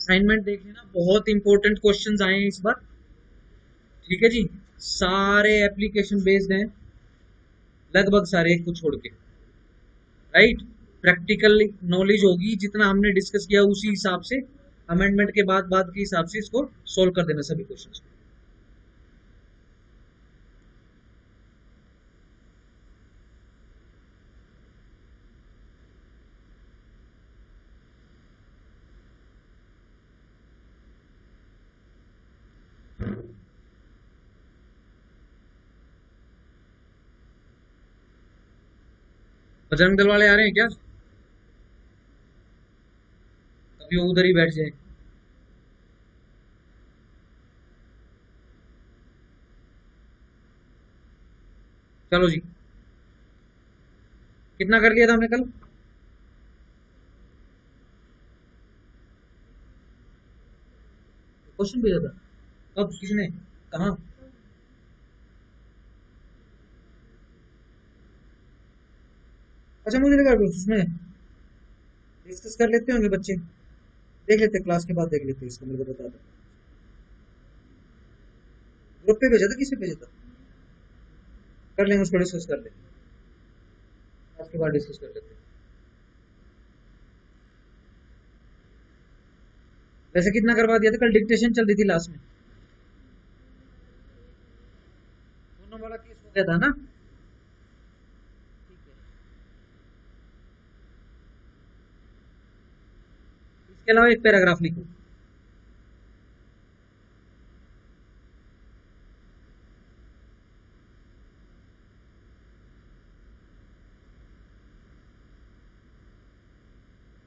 Assignment देख लेना, बहुत इंपॉर्टेंट क्वेश्चंस आए हैं इस बार। ठीक है जी, सारे एप्लीकेशन बेस्ड हैं, लगभग सारे, एक को छोड़ के। राइट, प्रैक्टिकल नॉलेज होगी, जितना हमने डिस्कस किया उसी हिसाब से अमेंडमेंट के बाद के हिसाब से इसको सोल्व कर देना सभी क्वेश्चंस को। बजरंग दल वाले आ रहे हैं क्या? अभी वो उधर ही बैठ जाए। चलो जी, कितना कर लिया था हमने कल? क्वेश्चन भेजा था? कब, किसने, कहाँ? अच्छा, मुझे लगा उसमें डिस्कस कर लेते होंगे बच्चे। देख लेते, क्लास के बाद देख लेते, इसको मेरे को बता दो। ग्रुप पे भेजा था, किसे भेजा था? कर लेंगे उसको, डिस्कस कर लेंगे, क्लास के बाद डिस्कस कर लेते हैं। वैसे कितना करवा दिया था कल? डिक्टेशन चल रही थी लास्ट में, दोनों वाला केस हो गया था ना? ठीक है, इसके अलावा एक पैराग्राफ लिखो।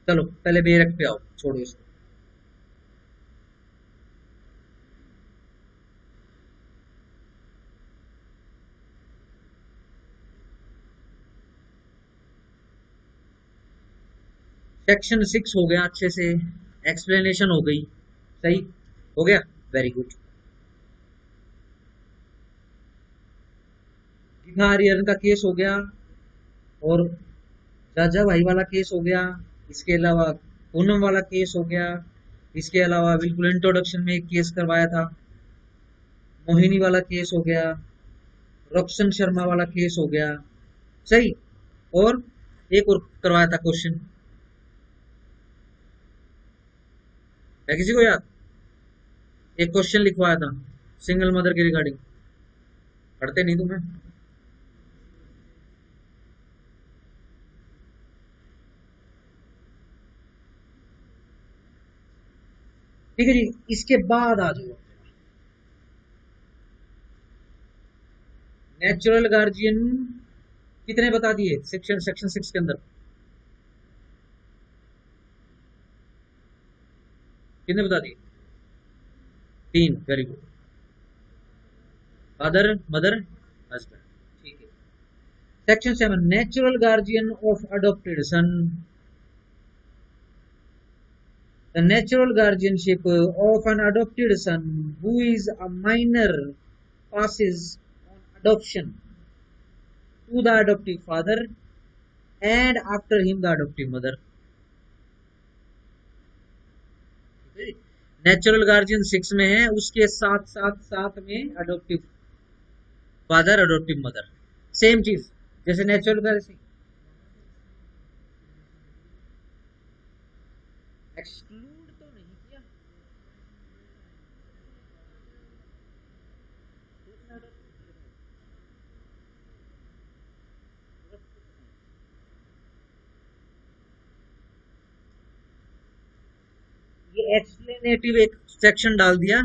चलो पहले बेरक पे आओ, छोड़ो इसको। सेक्शन 6 हो गया अच्छे से, एक्सप्लेनेशन हो गई, सही हो गया, वेरी गुड। आर्यन का केस हो गया, और राजा भाई वाला केस हो गया, इसके अलावा पूनम वाला केस हो गया, इसके अलावा बिल्कुल इंट्रोडक्शन में एक केस करवाया था, मोहिनी वाला केस हो गया, रक्षन शर्मा वाला केस हो गया, सही। और एक और करवाया था क्वेश्चन, है किसी को याद? एक क्वेश्चन लिखवाया था सिंगल मदर के रिगार्डिंग, पढ़ते नहीं तुम्हें? ठीक है जी, इसके बाद आ जाओ, नेचुरल गार्जियन कितने बता दिए सेक्शन सेक्शन 6 के अंदर? कितने बता दिए? 3, very good. Father, mother, husband, ठीक है। Section 7, natural guardian of adopted son. The natural guardianship of an adopted son who is a minor passes on adoption to the adoptive father and after him the adoptive mother. Natural guardian 6 में है, उसके साथ साथ साथ में adaptive father, adaptive mother, same चीज जैसे natural guardian. Exclude तो नहीं किया, ये एक्सप्लेनेटिव एक सेक्शन डाल दिया।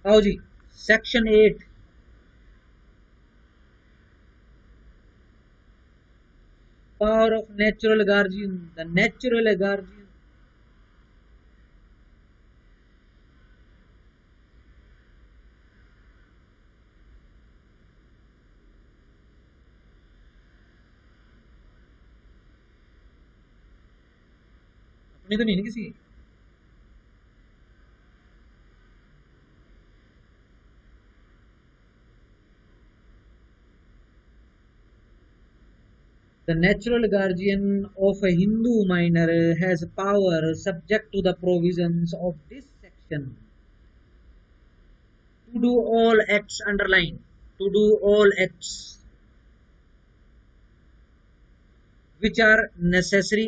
आओ जी, section 8, power of natural guardian. The natural guardian, अपनी तो नहीं ना किसी। The natural guardian of a Hindu minor has power subject to the provisions of this section to do all acts underline to do all acts which are necessary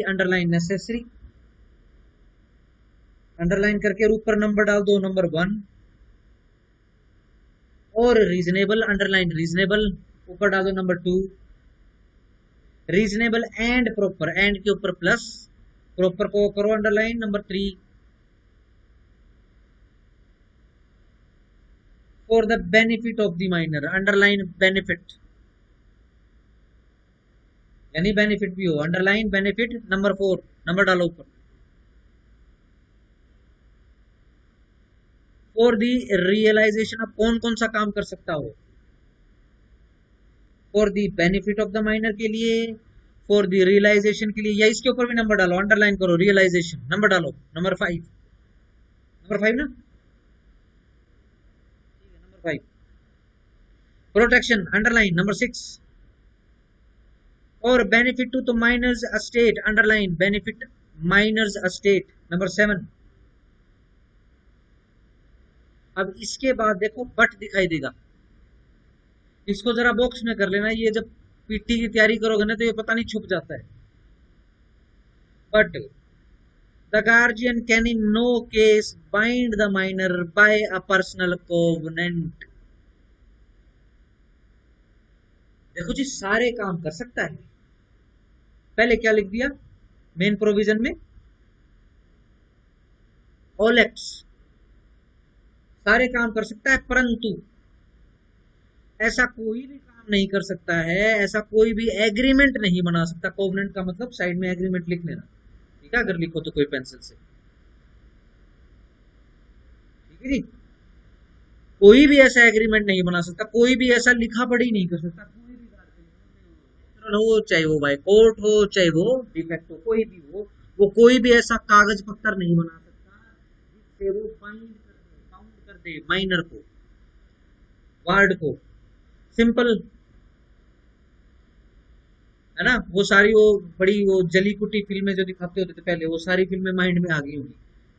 underline करके ऊपर number डाल दो number 1 और reasonable underline reasonable ऊपर डाल दो number 2 reasonable and proper and के ऊपर प्लस प्रॉपर को करो underline number 3 for the benefit of the minor underline benefit यानी बेनिफिट भी हो अंडरलाइन बेनिफिट नंबर 4 नंबर डालो ऊपर फॉर द रियलाइजेशन अब कौन कौन सा काम कर सकता हो for the benefit of the minor के लिए फॉर द रियलाइजेशन के लिए या इसके ऊपर भी नंबर डालो अंडरलाइन करो रियलाइजेशन नंबर डालो नंबर 5 ना नंबर 5 प्रोटेक्शन अंडरलाइन नंबर 6 और benefit to the minor's estate underline benefit minor's estate number 7 अब इसके बाद देखो बट दिखाई देगा इसको जरा बॉक्स में कर लेना ये जब पीटी की तैयारी करोगे ना तो ये पता नहीं छुप जाता है but the guardian can in no case bind the minor by a personal covenant देखो जी सारे काम कर सकता है पहले क्या लिख दिया मेन प्रोविजन में ऑल एक्ट्स सारे काम कर सकता है परंतु ऐसा कोई भी काम नहीं कर सकता है ऐसा कोई भी एग्रीमेंट नहीं बना सकता कोवेनेंट का मतलब साइड में एग्रीमेंट लिख लेना ठीक है अगर लिखो तो कोई पेंसिल से ठीक है जी कोई भी ऐसा एग्रीमेंट नहीं बना सकता कोई भी ऐसा लिखा पढ़ी नहीं कर सकता कोई भी हो चाहे वो बाय कोर्ट हो चाहे वो डिफेक्ट हो कोई भी हो वो कोई भी ऐसा कागज पत्थर नहीं बना सकता जिससे वो बाइंड कर दे माइनर को वार्ड को सिंपल है ना वो सारी वो बड़ी वो जली कुटी फिल्में जो दिखाते होते थे पहले वो सारी फिल्में माइंड में आ गई होंगी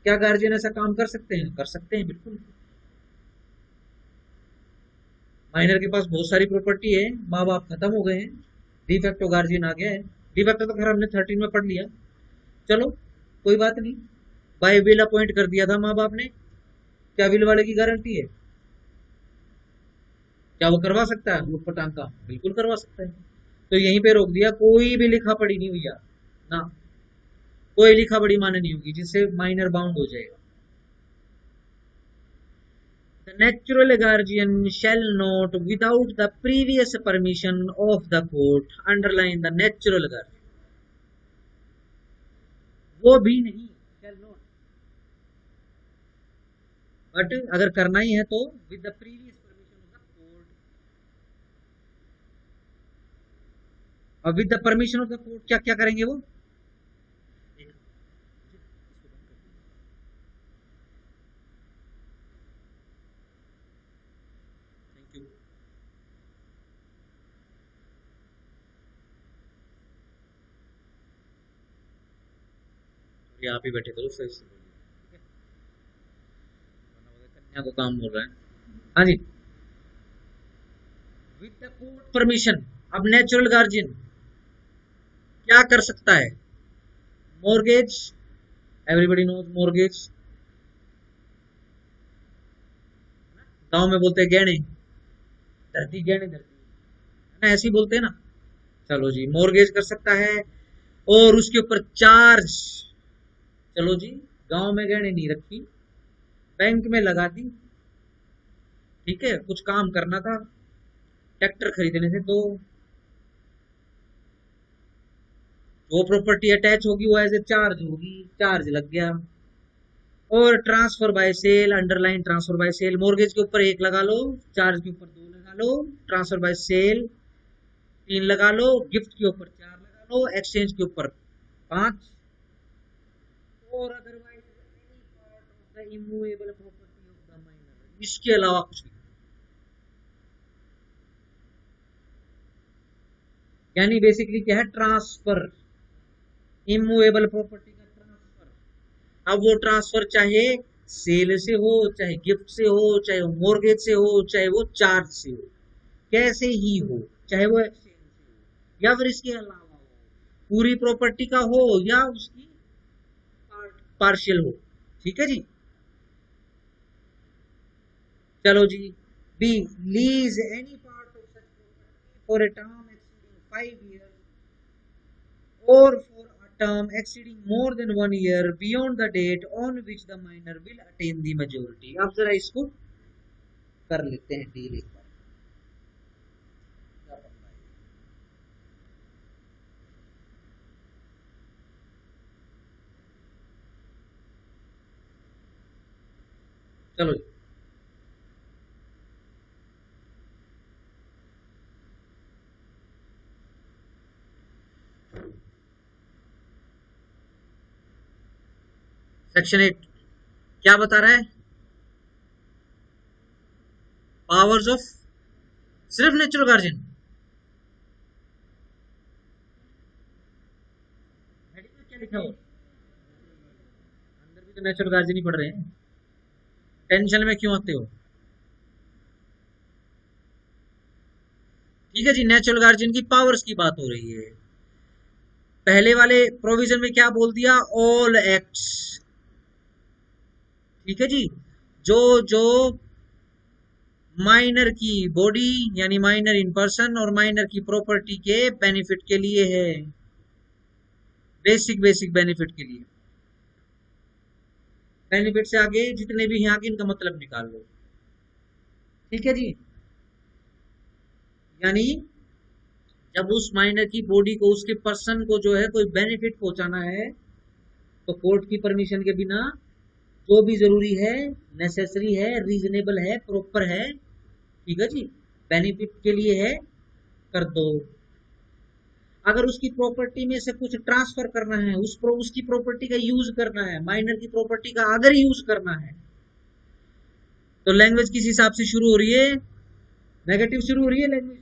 क्या गार्जियन ऐसा काम कर सकते हैं बिल्कुल माइनर के पास बहुत सारी प्रॉपर्टी है माँ बाप खत्म हो गए हैं डिफेक्टो गार्जियन आ गया है डिफेक्टो तो खैर हमने 13 में पढ़ लिया चलो कोई बात नहीं बाय विल अपॉइंट कर दिया था माँ बाप ने क्या विल वाले की गारंटी है क्या वो करवा सकता है वो पटांग का बिल्कुल करवा सकता है तो यहीं पे रोक दिया कोई भी लिखा पढ़ी नहीं हुई ना कोई लिखा पढ़ी माने नहीं होगी जिससे माइनर बाउंड हो जाएगा The natural guardian shall not, without the previous permission of the court, underline the natural guardian. वो भी नहीं shall not. बट अगर करना ही है तो with the previous permission of the court. और with the permission of the court क्या क्या करेंगे वो यहाँ पे बैठे करो सही से कन्या को काम बोल रहा है हाँ जी विद द कोर्ट परमिशन अब नेचुरल गार्जियन क्या कर सकता है मॉर्गेज एवरीबडी नोज मॉर्गेज गांव में बोलते हैं गहने धरती गहने धरती ना ऐसे ही बोलते हैं ना चलो जी मॉर्गेज कर सकता है और उसके ऊपर चार्ज चलो जी गांव में गहने नहीं रखी बैंक में लगा दी ठीक है कुछ काम करना था ट्रैक्टर खरीदने थे तो वो प्रॉपर्टी अटैच होगी वो एज ए चार्ज होगी चार्ज लग गया और transfer by sale underline transfer by sale mortgage के ऊपर 1 लगा लो चार्ज के ऊपर 2 लगा लो ट्रांसफर बाय सेल 3 लगा लो गिफ्ट के ऊपर 4 लगा लो एक्सचेंज के ऊपर 5 और otherwise any part of the immovable property of the minor इसके अलावा कुछ नहीं यानी बेसिकली क्या है, ट्रांसफर, इमूवेबल प्रॉपर्टी का ट्रांसफर। अब वो ट्रांसफर चाहे सेल से हो, चाहे गिफ्ट से हो, चाहे वो मोर्गेज से हो, चाहे वो चार्ज से हो, कैसे ही हो, चाहे वो एक्सचेंज से हो या फिर इसके अलावा हो, पूरी प्रॉपर्टी का हो या उसकी पार्शियल हो। ठीक है जी। चलो जी, B, lease any part of such property for a term exceeding 5 years or for a term exceeding more than 1 year beyond the date on which the minor will attain the majority। अब जरा इसको कर लेते हैं deal एक बार। चलो जी, section 8 क्या बता रहा है, पावर्स ऑफ, सिर्फ नेचुरल गार्जियन, क्या लिखा हो, अंदर भी तो नेचुरल गार्जियन ही पढ़ रहे हैं, टेंशन में क्यों आते हो। ठीक है जी, नेचुरल गार्जियन की पावर्स की बात हो रही है। पहले वाले प्रोविजन में क्या बोल दिया, ऑल एक्ट्स। ठीक है जी, जो जो माइनर की बॉडी यानी माइनर इन पर्सन और माइनर की प्रॉपर्टी के बेनिफिट के लिए है, बेसिक बेनिफिट के लिए। बेनिफिट से आगे जितने भी हैं आगे इनका मतलब निकाल लो। ठीक है जी, यानी जब उस माइनर की बॉडी को, उसके पर्सन को जो है कोई बेनिफिट पहुंचाना है तो कोर्ट की परमिशन के बिना जो भी जरूरी है, नेसेसरी है, रीजनेबल है, प्रॉपर है, ठीक है जी, बेनिफिट के लिए है, कर दो। अगर उसकी प्रॉपर्टी में से कुछ ट्रांसफर करना है, उसकी प्रॉपर्टी का यूज करना है, माइनर की प्रॉपर्टी का अगर यूज करना है, तो लैंग्वेज किस हिसाब से शुरू हो रही है, नेगेटिव शुरू हो रही है लैंग्वेज,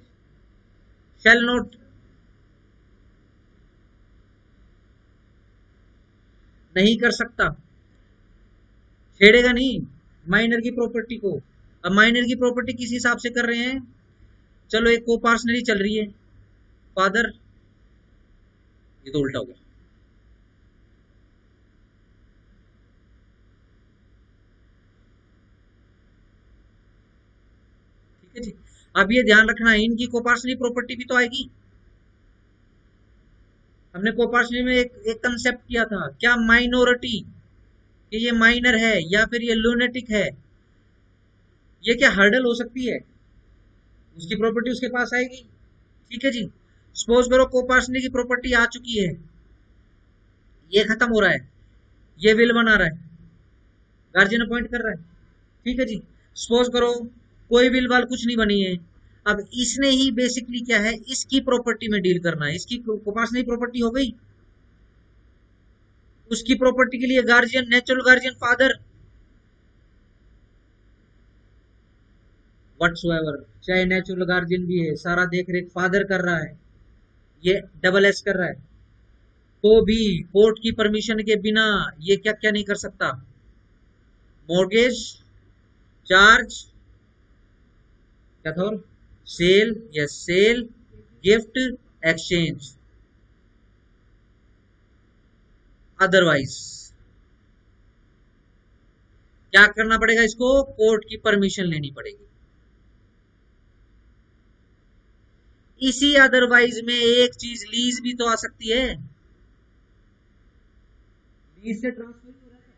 शैल नॉट, नहीं कर सकता, छेड़ेगा नहीं माइनर की प्रॉपर्टी को। अब माइनर की प्रॉपर्टी किस हिसाब से कर रहे हैं, चलो एक को पार्सनली चल रही है, फादर, ये तो उल्टा हो गया। ठीक है जी, अब ये ध्यान रखना है इनकी कोपार्सनली प्रॉपर्टी भी तो आएगी। हमने कोपार्सनली में एक कंसेप्ट किया था, क्या माइनॉरिटी, कि ये माइनर है या फिर ये लूनेटिक है, ये क्या हर्डल हो सकती है, उसकी प्रॉपर्टी उसके पास आएगी। ठीक है जी, सपोज करो कोपार्सनली की प्रॉपर्टी आ चुकी है, ये खत्म हो रहा है, ये विल बना रहा है, गार्जियन अपॉइंट कर रहा है। ठीक है जी, सपोज करो कोई विल वाल कुछ नहीं बनी है, अब इसने ही बेसिकली क्या है, इसकी प्रॉपर्टी में डील करना है, इसकी कोपार्सनली प्रॉपर्टी हो गई, उसकी प्रॉपर्टी के लिए guardian, natural guardian father, whatsoever, चाहे नेचुरल गार्जियन भी है, सारा देख रेख फादर कर रहा है, ये डबल एस कर रहा है, तो भी कोर्ट की परमिशन के बिना ये क्या क्या नहीं कर सकता, मॉर्गेज, चार्ज, क्या था, sale, yes sale, gift, exchange, otherwise क्या करना पड़ेगा, इसको कोर्ट की परमिशन लेनी पड़ेगी। इसी अदरवाइज में एक चीज लीज भी तो आ सकती है, लीज से ट्रांसफर हो रहा है,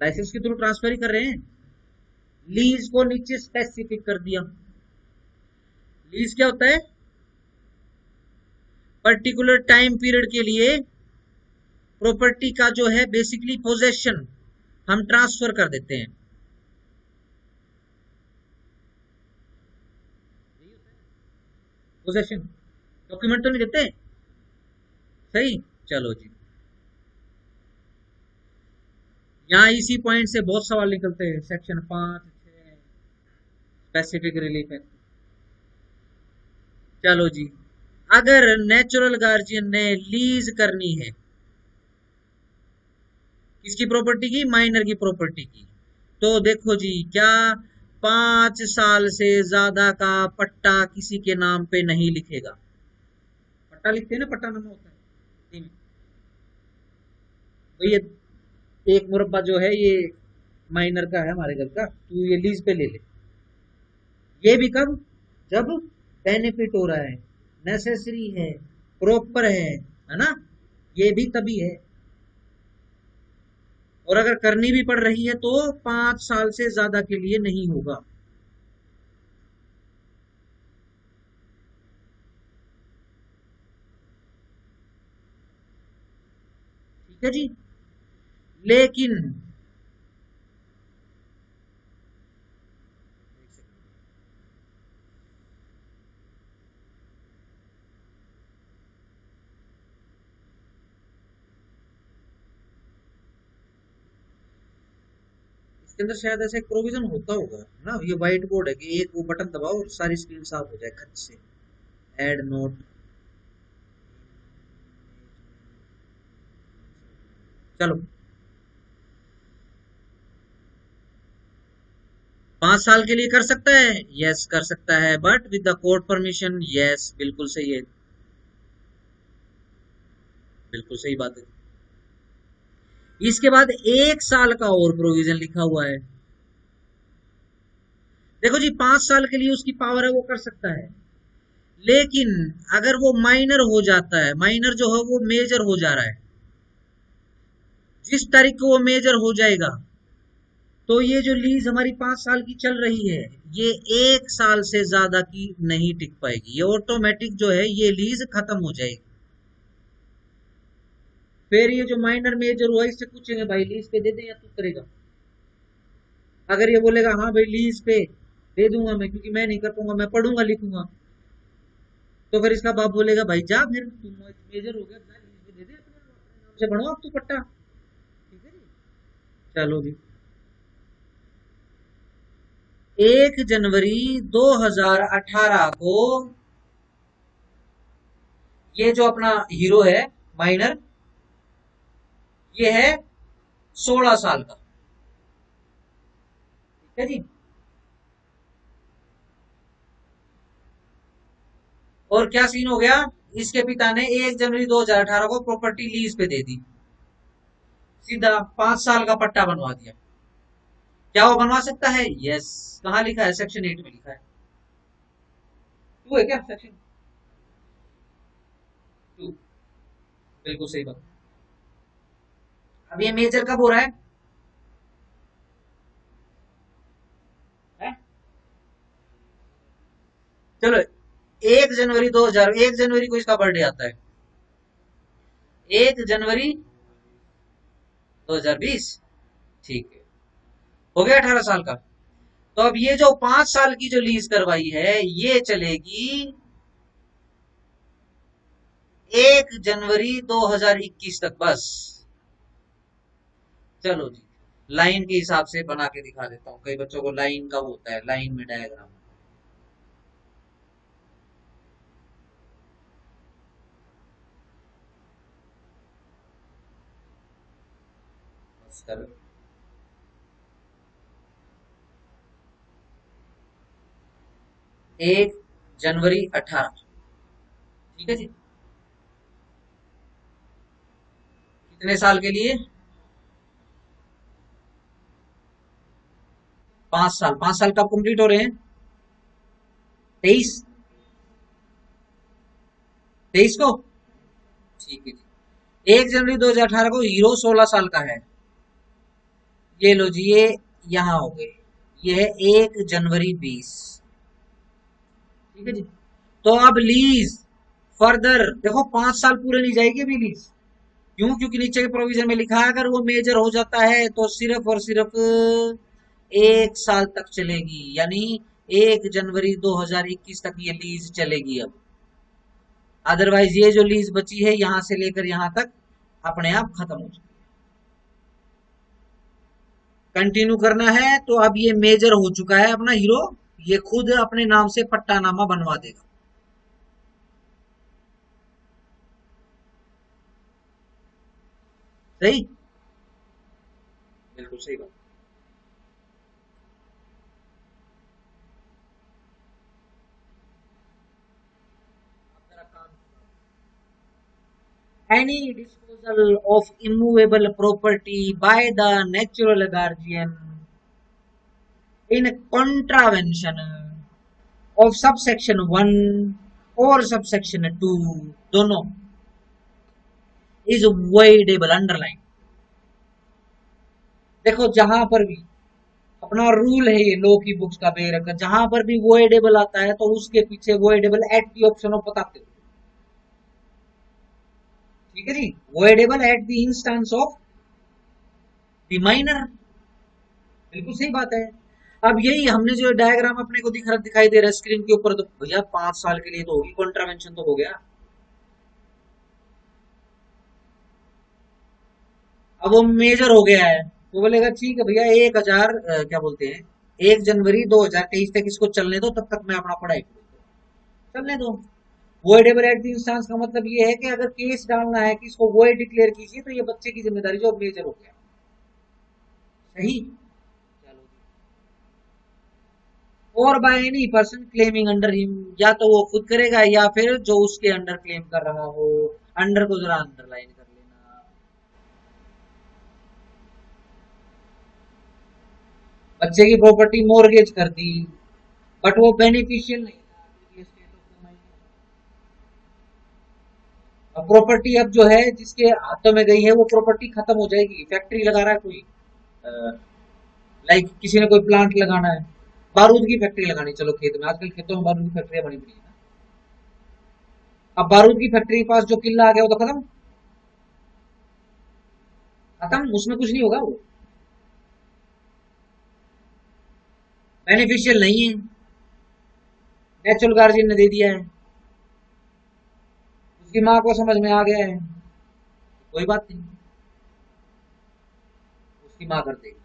लाइसेंस के थ्रू ट्रांसफर ही कर रहे हैं। लीज को नीचे स्पेसिफिक कर दिया, लीज क्या होता है, पर्टिकुलर टाइम पीरियड के लिए प्रॉपर्टी का जो है बेसिकली पोजेशन हम ट्रांसफर कर देते हैं, पोजेशन, डॉक्यूमेंट तो नहीं देते, सही। चलो जी, यहाँ इसी पॉइंट से बहुत सवाल निकलते हैं, सेक्शन 5, 6 स्पेसिफिक रिलीफ है। चलो जी, अगर नेचुरल गार्जियन ने लीज करनी है किसकी प्रॉपर्टी की, माइनर की प्रॉपर्टी की, तो देखो जी क्या, 5 साल से ज्यादा का पट्टा किसी के नाम पे नहीं लिखेगा। पट्टा लिखते हैं ना, पट्टा नामा होता है तो ये एक मुरब्बा जो है ये माइनर का है हमारे घर का, तू ये लीज पे ले ले। ये भी कब, जब बेनिफिट हो रहा है, नेसेसरी है, प्रॉपर है ना, ये भी तभी है। और अगर करनी भी पड़ रही है तो 5 साल से ज्यादा के लिए नहीं होगा। ठीक है जी। लेकिन इसके अंदर शायद ऐसा एक प्रोविजन होता होगा ना, ये व्हाइट बोर्ड है कि एक वो बटन दबाओ और सारी स्क्रीन साफ हो जाए खच से। ऐड नोट, चलो 5 साल के लिए कर सकता है, यस कर सकता है, but with the court permission, yes बिल्कुल सही है, बिल्कुल सही बात है। इसके बाद 1 साल का और प्रोविजन लिखा हुआ है। देखो जी 5 साल के लिए उसकी पावर है, वो कर सकता है, लेकिन अगर वो माइनर हो जाता है, माइनर जो है वो मेजर हो जा रहा है, जिस तारीख को वो मेजर हो जाएगा, तो ये जो लीज हमारी 5 साल की चल रही है, ये 1 साल से ज्यादा की नहीं टिक पाएगी, ये ऑटोमेटिक जो है ये लीज खत्म हो जाएगी। फिर ये जो माइनर मेजर हुआ इससे पूछेंगे भाई लीज पे दे दे या तू करेगा। अगर ये बोलेगा हाँ भाई लीज पे दे दूंगा मैं, क्योंकि मैं नहीं कर पाऊंगा, मैं पढ़ूंगा लिखूंगा, तो फिर इसका बाप बोलेगा भाई जा, फिर तुम मेजर हो गया, जा लीज पे दे दे, अपने नाम से बनवा अब तू पट्टा। ठीक है जी। चलो जी, 1 जनवरी 2018 को ये जो अपना हीरो है माइनर, ये है 16 साल का। ठीक है जी। और क्या सीन हो गया, इसके पिता ने 1 जनवरी 2018 को प्रॉपर्टी लीज पे दे दी, सीधा 5 साल का पट्टा बनवा दिया। क्या वो बनवा सकता है, यस। कहाँ लिखा है, सेक्शन 8 में लिखा है। टू है क्या, सेक्शन 2, बिल्कुल सही बात। अब ये मेजर कब हो रहा है? चलो 1 जनवरी को इसका बर्थडे आता है, 1 जनवरी 2020। ठीक है, हो गया 18 साल का। तो अब ये जो 5 साल की जो लीज करवाई है ये चलेगी 1 जनवरी 2021 तक बस। चलो जी, लाइन के हिसाब से बना के दिखा देता हूँ, कई बच्चों को लाइन का होता है, लाइन में डायग्राम। चलो 1 जनवरी 18, ठीक है जी, कितने साल के लिए, 5 साल। 5 साल कब कंप्लीट हो रहे हैं, 23, 23 को। ठीक है जी, 1 जनवरी 2018 को हीरो 16 साल का है, ये लो जी, ये यहाँ हो गए, ये है 1 जनवरी 20। ठीक है जी। तो अब लीज फर्दर देखो 5 साल पूरे नहीं जाएगी अभी लीज, क्यों, क्योंकि नीचे के प्रोविजन में लिखा है अगर वो मेजर हो जाता है तो सिर्फ और सिर्फ 1 साल तक चलेगी, यानी 1 जनवरी 2021 तक ये लीज चलेगी। अब अदरवाइज ये जो लीज बची है यहां से लेकर यहां तक अपने आप खत्म हो जाएगी। कंटिन्यू करना है तो अब ये मेजर हो चुका है अपना हीरो, ये खुद अपने नाम से पट्टानामा बनवा देगा। सही, बिल्कुल सही बात। Any disposal of immovable property by the natural guardian in contravention of subsection 1 or subsection 2 दोनों is voidable, underline। देखो जहां पर भी अपना रूल है, ये लो की बुक्स का बेर रखा, जहां पर भी voidable आता है तो उसके पीछे voidable at the option of बताते हो। ठीक है जी, voidable at the instance of the minor, बिल्कुल सही बात है। अब यही हमने जो डायग्राम अपने को दिखाई दे रहा है स्क्रीन के ऊपर, तो भैया 5 साल के लिए तो होगी, कॉन्ट्रावेंशन तो हो गया। अब वो मेजर हो गया है, तो बोलेगा ठीक है भैया 1000 क्या बोलते हैं 1 जनवरी 2023 तक इसको चलने दो, तब तक मैं अपना पढ़ाई करूँ, चलने दो। वॉइडेबल एट द इंस्टेंस का मतलब ये है कि अगर केस डालना है कि इसको वॉइड डिक्लेयर कीजिए, तो ये बच्चे की जिम्मेदारी जो अब मेजर हो गया। सही, चलो। और by any person claiming under him, या तो वो खुद करेगा या फिर जो उसके अंडर क्लेम कर रहा हो। अंडर को जरा अंडरलाइन कर लेना। बच्चे की प्रॉपर्टी मॉर्गेज कर दी, बट वो बेनिफिशियल नहीं था, अब प्रॉपर्टी अब जो है जिसके हाथों में गई है वो प्रॉपर्टी खत्म हो जाएगी। फैक्ट्री लगा रहा है कोई, लाइक किसी ने कोई प्लांट लगाना है, बारूद की फैक्ट्री लगानी, चलो खेत में, आजकल खेतों में बारूद की फैक्ट्रियां बनी पड़ी है ना। अब बारूद की फैक्ट्री के पास जो किला आ गया वो तो खत्म, खत्म, उसमें कुछ नहीं होगा, वो बेनिफिशियल नहीं है, नेचुरल गार्जियन ने दे दिया है, उसकी माँ को समझ में आ गया है, कोई बात नहीं, उसकी माँ कर देगी,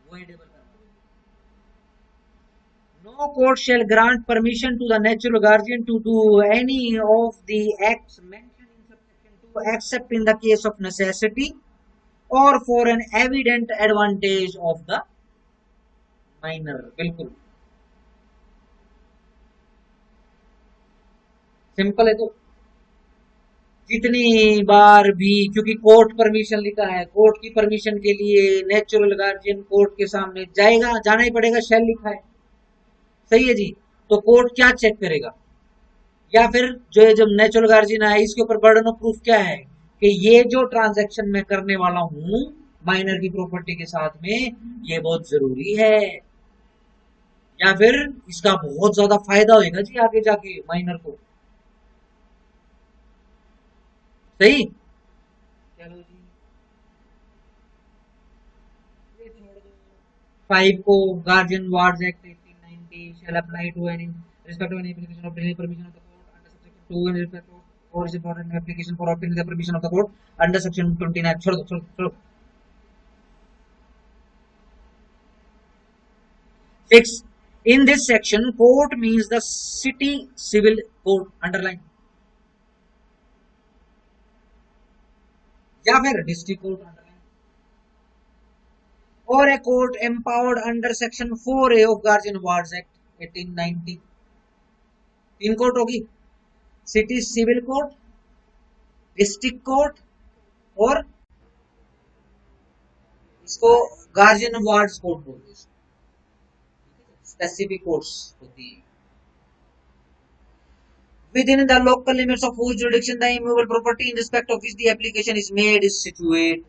वो एडेबल करवा देगी। No court shall grant permission to the natural guardian to do any of the acts mentioned in subsection 2 except in the case of necessity or for an evident advantage of the minor। बिल्कुल simple है। तो जितनी बार भी, क्योंकि court permission लिखा है, court की permission के लिए नेचुरल गार्जियन कोर्ट के सामने जाएगा, जाना ही पड़ेगा, शैल लिखा है, सही है जी। तो कोर्ट क्या चेक करेगा, या फिर जो है जब नेचुरल गार्जियन है इसके ऊपर बर्डन ऑफ प्रूफ क्या है कि ये जो ट्रांजैक्शन मैं करने वाला हूं माइनर की प्रॉपर्टी के साथ में, ये बहुत जरूरी है, या फिर इसका बहुत ज्यादा फायदा होगा जी आगे जाके माइनर को। सही, चलो जी, ये छोड़ दो। 5 को guardian wards act 1890 shall apply to any respect of any application of any permission of the court under section 2 in respect of or is important application for obtaining the permission of the court under section 29। छोड़ दो, छोड़ दो, छोड़ दो। 6 in this section court means the city civil court, underline, या फिर district court, underline, or a court empowered under section 4A of guardian wards act 1890। 3 court होगी, city civil court, district court, और इसको गार्जियन वार्ड्स कोर्ट बोलते हैं, specific courts होती है। Within the local limits of whose jurisdiction the immovable property in respect of which the application is made is situate।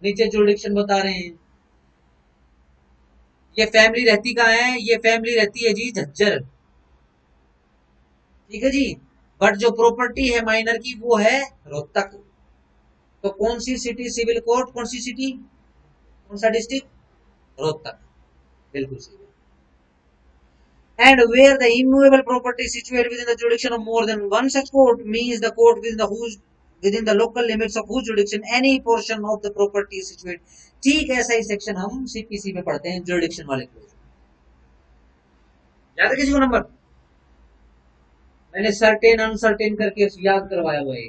नीचे jurisdiction बता रहे हैं। ये फैमिली रहती कहाँ है, ये फैमिली रहती है जी झज्जर, ठीक है जी, बट जो प्रॉपर्टी है माइनर की वो है रोहतक। तो कौन सी सिटी सिविल कोर्ट, कौन सी सिटी, कौन सा डिस्ट्रिक्ट, रोहतक, बिल्कुल सही। And where the immovable property is situated within the jurisdiction of more than one such court means the court within the local limits of whose jurisdiction any portion of the property is situated। ठीक ऐसा ही section हम CPC में पढ़ते हैं, jurisdiction वाले close. याद है किसी को नंबर, मैंने सर्टेन अनसर्टेन करके याद करवाया हुआ है।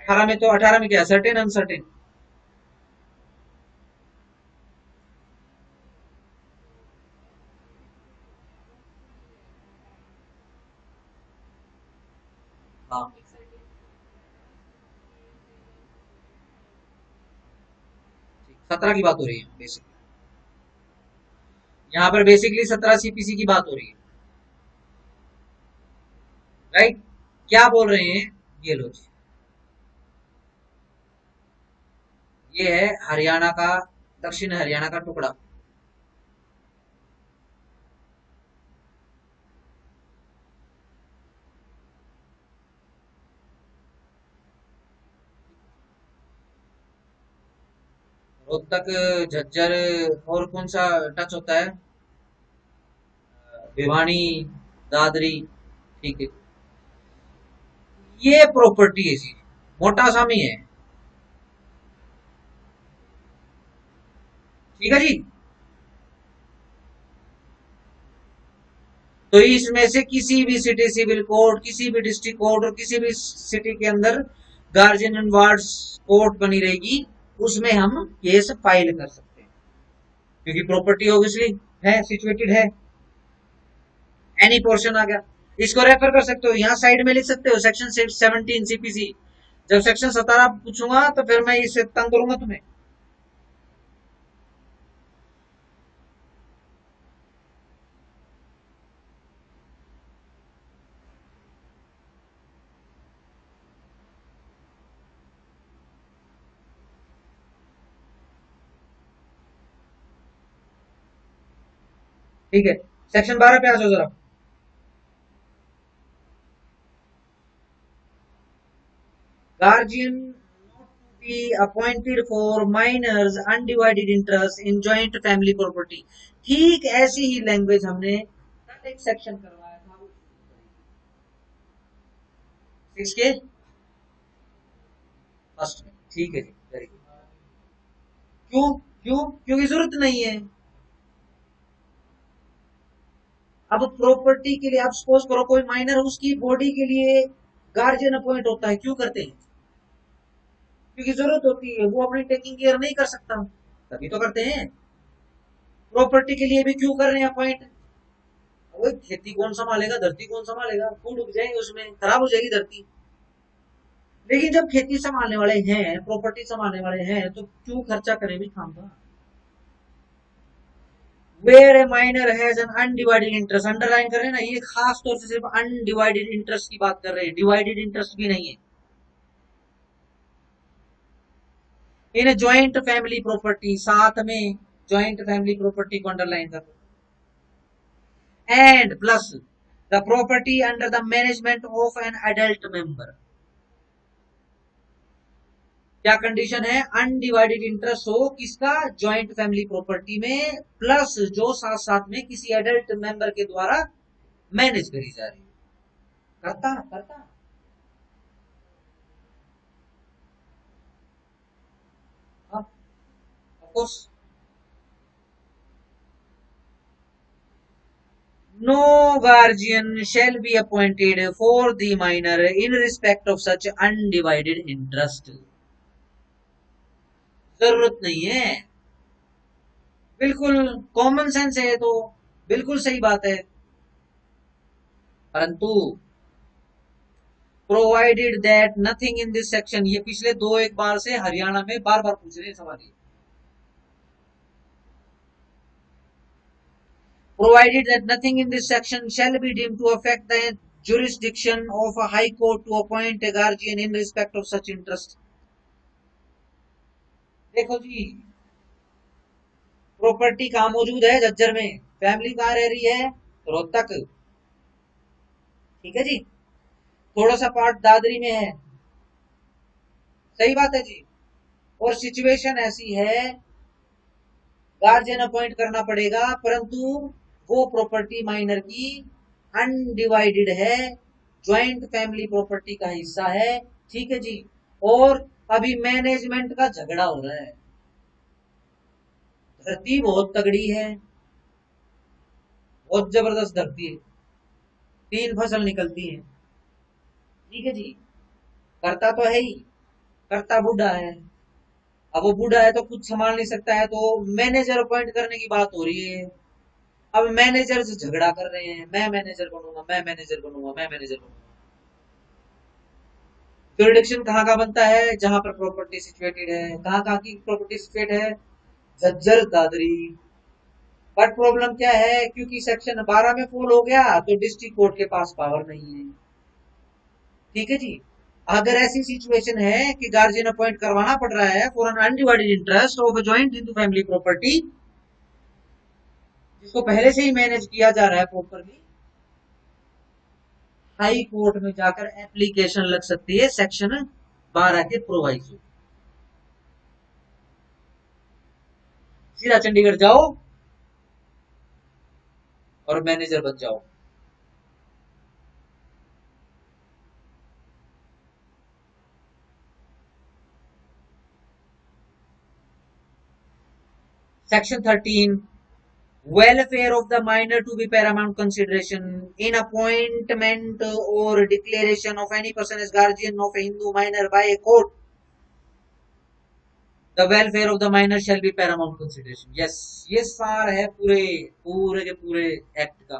18 में, तो 18 में क्या सर्टेन अनसर्टेन? हाँ, 17 की बात हो रही है बेसिकली। यहाँ पर बेसिकली 17 सीपीसी की बात हो रही है, राइट? क्या बोल रहे हैं? ये लो जी, ये है हरियाणा का, दक्षिण हरियाणा का टुकड़ा। रोहतक, झज्जर, और कौन सा टच होता है? भिवानी, दादरी। ठीक है, ये प्रॉपर्टी है जी, मोटा सा में है। ठीक है जी। तो इसमें से किसी भी सिटी सिविल कोर्ट, किसी भी डिस्ट्रिक्ट कोर्ट और किसी भी सिटी के अंदर गार्जियन एंड वार्ड्स कोर्ट बनी रहेगी, उसमें हम केस फाइल कर सकते हैं, क्योंकि प्रॉपर्टी ऑब्वियसली है, सिचुएटेड है। एनी पोर्शन आ गया, इसको रेफर कर सकते हो, यहाँ साइड में लिख सकते हो सेक्शन 17 सीपीसी। जब सेक्शन 17 पूछूंगा तो फिर मैं इससे तंग करूंगा तुम्हें। ठीक है, सेक्शन 12 पे आ जाओ जरा। Guardian not to be appointed for minors undivided interest in joint family property। ठीक ऐसी ही लैंग्वेज हमने कल एक सेक्शन करवाया था, इसके फर्स्ट में। ठीक है जी, वेरी गुड। क्यों? क्योंकि जरूरत नहीं है। अब प्रॉपर्टी के लिए आप सपोज करो कोई माइनर, उसकी बॉडी के लिए गार्जियन अपॉइंट होता है, क्यों करते हैं? क्योंकि जरूरत होती है, वो अपनी टेकिंग केयर नहीं कर सकता, तभी तो करते हैं। प्रॉपर्टी के लिए भी क्यों कर रहे हैं अपॉइंट? वो खेती कौन संभालेगा, धरती कौन संभालेगा, फूड उग जाएंगे उसमें, खराब हो जाएगी धरती। लेकिन जब खेती संभालने वाले हैं, प्रॉपर्टी संभालने वाले हैं, तो क्यों खर्चा करें भी काम का? Where a minor has an undivided interest, underline कर रहे हैं ना, ये खास तौर से सिर्फ अनडिवाइडेड इंटरेस्ट की बात कर रहे हैं, डिवाइडेड इंटरेस्ट भी नहीं है। इन ज्वाइंट फैमिली प्रॉपर्टी, साथ में ज्वाइंट फैमिली प्रॉपर्टी को अंडरलाइन कर, and plus the property under the management of an adult member. क्या कंडीशन है? अनडिवाइडेड इंटरेस्ट हो किसका? ज्वाइंट फैमिली प्रॉपर्टी में, प्लस जो साथ साथ में किसी एडल्ट मेंबर के द्वारा मैनेज करी जा रही है। करता करता of course. No guardian shall be appointed for the minor in respect of such undivided interest। जरूरत नहीं है, बिल्कुल कॉमन सेंस है, तो बिल्कुल सही बात है। परंतु provided that nothing in this section, ये पिछले दो एक बार से हरियाणा में बार बार पूछ रहे हैं सवाल। Provided that nothing in this section shall be deemed to affect the jurisdiction of a high court to appoint a guardian in respect of such interest। देखो जी, प्रॉपर्टी कहाँ मौजूद है? झज्जर में। फैमिली कहाँ रह रही है? रोहतक। ठीक है जी। थोड़ा सा पार्ट दादरी में है, सही बात है जी। और सिचुएशन ऐसी है, गार्जियन अपॉइंट करना पड़ेगा, परंतु वो प्रॉपर्टी माइनर की अनडिवाइडेड है, ज्वाइंट फैमिली प्रॉपर्टी का हिस्सा है। ठीक है जी। और अभी मैनेजमेंट का झगड़ा हो रहा है, धरती बहुत तगड़ी है, बहुत जबरदस्त धरती है, 3 फसल निकलती है। ठीक है जी। करता तो है ही, करता बूढ़ा है। अब वो बूढ़ा है तो खुद संभाल नहीं सकता है, तो मैनेजर अपॉइंट करने की बात हो रही है। अब मैनेजर से झगड़ा कर रहे हैं, मैं मैनेजर बनूंगा, मैं मैनेजर बनूंगा, मैं मैनेजर बनूंगा। जुरिडिक्शन कहाँ का बनता है? जहां पर प्रॉपर्टी सिचुएटेड है। कहाँ कहाँ की प्रॉपर्टी सिचुएट है? झज्जर दादरी। बट प्रॉब्लम क्या है, क्योंकि सेक्शन 12 में फॉल हो गया तो डिस्ट्रिक्ट कोर्ट के पास पावर नहीं है। ठीक है जी। अगर ऐसी सिचुएशन है कि गार्जियन अपॉइंट करवाना पड़ रहा है for an undivided interest of a joint Hindu family property, जिसको पहले से ही मैनेज किया जा रहा है प्रॉपरली, हाई कोर्ट में जाकर एप्लीकेशन लग सकती है सेक्शन 12 के प्रोवाइजो। सीधा चंडीगढ़ जाओ और मैनेजर बन जाओ। Section 13, welfare of the minor to be paramount consideration in appointment or declaration of any person as guardian of a Hindu minor by a court. The welfare of the minor shall be paramount consideration. Yes, ये सार है पूरे पूरे के पूरे act का।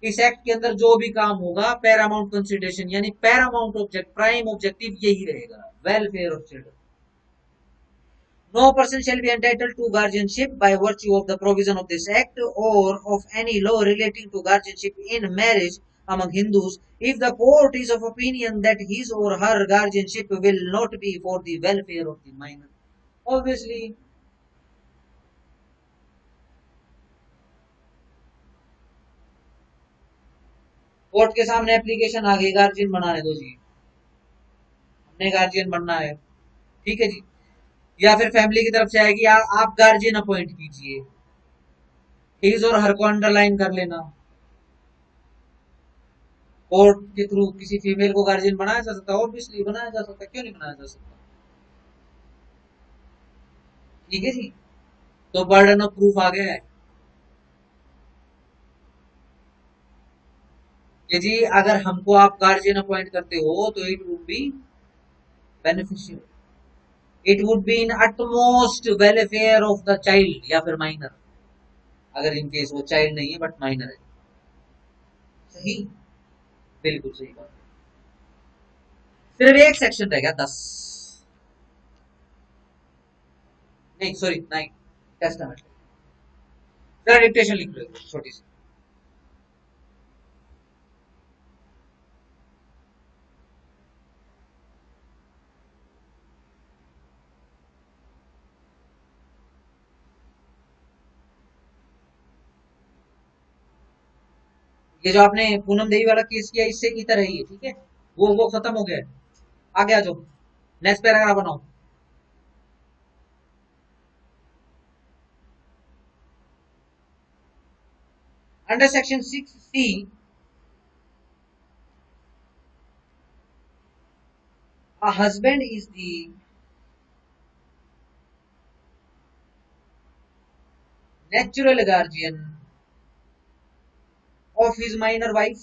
इस act के अंदर जो भी काम होगा पैरामाउंट कंसिडरेशन यानी पैरामाउंट ऑब्जेक्ट, प्राइम ऑब्जेक्टिव यही रहेगा, welfare of children. No person shall be entitled to guardianship by virtue of the provision of this act or of any law relating to guardianship in marriage among Hindus if the court is of opinion that his or her guardianship will not be for the welfare of the minor. Obviously, court के सामने application आ गई, guardian बनाने दो जी, हमने guardian बनना है। ठीक है जी। या फिर फैमिली की तरफ से आएगी, आप गार्जियन अपॉइंट कीजिए, हिज और हर को अंडरलाइन कर लेना। कोर्ट के थ्रू किसी फीमेल को गार्जियन बनाया जा सकता है, ऑब्वियसली बनाया जा सकता है, क्यों नहीं बनाया जा सकता। ठीक है जी। तो बर्डन ऑफ प्रूफ आ गया है कि जी अगर हमको आप गार्जियन अपॉइंट करते हो तो it would be beneficial, it would be in utmost welfare of the child या फिर माइनर, अगर इन केस वो चाइल्ड नहीं है बट माइनर है। सही, बिल्कुल सही बात। सिर्फ एक सेक्शन रह गया, 10, नहीं सॉरी 9, टेस्टामेंट। जरा डिक्टेशन लिख लो छोटी सी। ये जो आपने पूनम देवी वाला केस किया इससे की तरह ही है, ठीक है, वो खत्म हो गया है। आगे आ जाओ, नेक्स्ट पैराग्राफ बनाओ। Under section 6C, a husband is the natural guardian of his minor wife,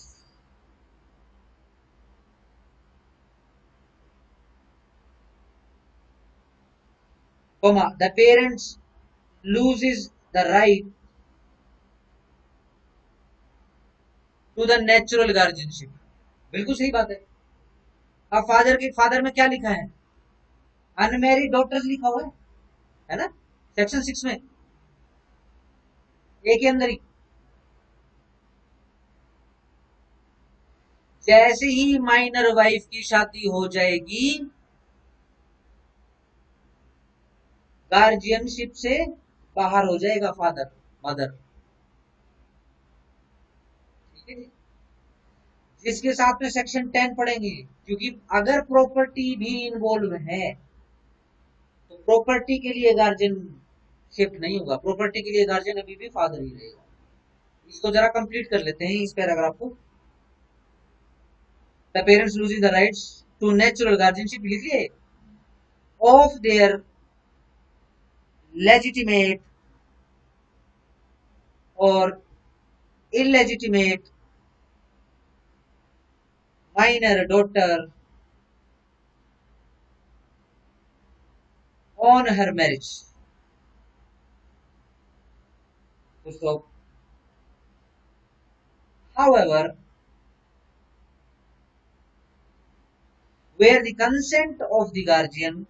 comma, the parents loses the right to the natural guardianship। बिल्कुल सही बात है। अब फादर में क्या लिखा है? अनमैरिड डॉटर्स लिखा हुआ है ना, सेक्शन 6 में, एक के अंदर ही। जैसे ही माइनर वाइफ की शादी हो जाएगी गार्जियनशिप से बाहर हो जाएगा फादर मदर। ठीक है जी। जिसके साथ में सेक्शन 10 पढ़ेंगे, क्योंकि अगर प्रॉपर्टी भी इन्वॉल्व है तो प्रॉपर्टी के लिए गार्जियन शिफ्ट नहीं होगा, प्रॉपर्टी के लिए गार्जियन अभी भी फादर ही रहेगा। इसको जरा कंप्लीट कर लेते हैं इस पैराग्राफ को। The parents losing the rights to natural guardianship लिख लिए ऑफ देयर लेजिटिमेट और illegitimate minor daughter on her marriage. So, however, where the consent of the guardian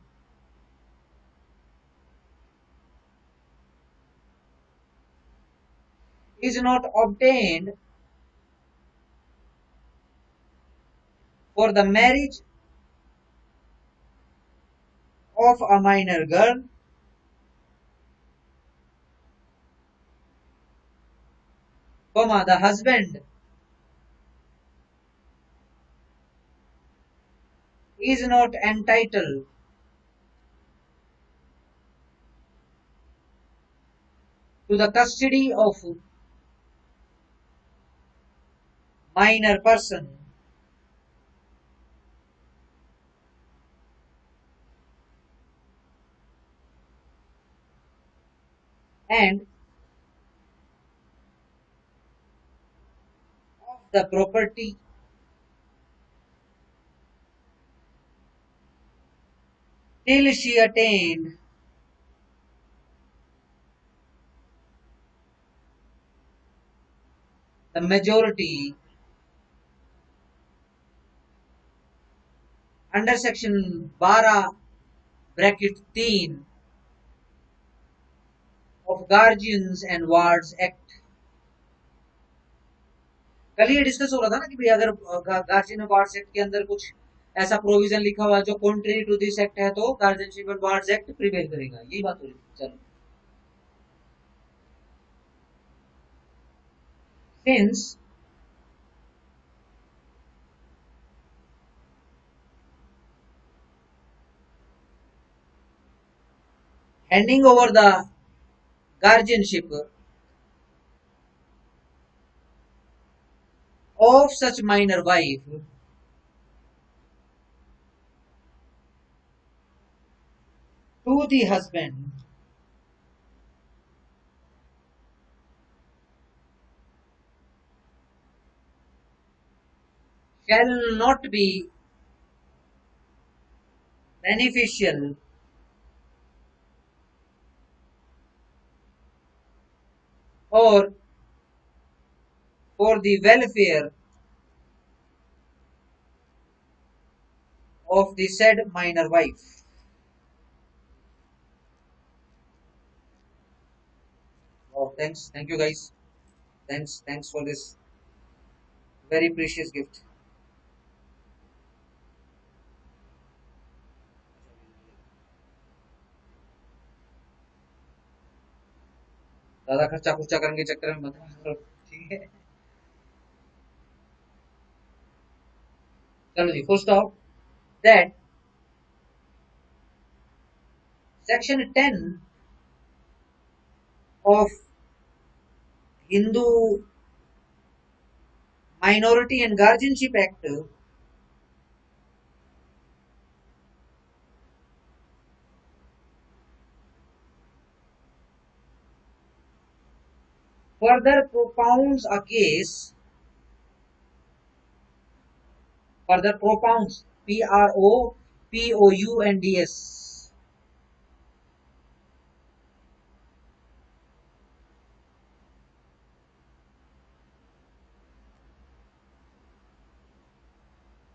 is not obtained for the marriage of a minor girl, the husband is not entitled to the custody of minor person and of the property till she attained the majority under section 12 bracket 3 of Guardians and Wards Act. कल ये discuss हो रहा था ना कि भाई अगर guardian and wards act के अंदर कुछ ऐसा प्रोविजन लिखा हुआ जो कॉन्ट्री टू दिस एक्ट है तो guardianship and wards act prevail करेगा, यही बात हो रही है। चलो, since handing over the guardianship of such minor wife to the husband shall not be beneficial or for the welfare of the said minor wife. Oh, thanks. Thank you, guys. Thanks for this very precious gift. ज्यादा खर्चा खुर्चा करने के चक्कर में मत करो, ठीक है। चलो जी, full stop. That section 10 of Hindu Minority and Guardianship Act further propounds a case, further propounds, P-R-O-P-O-U-N-D-S,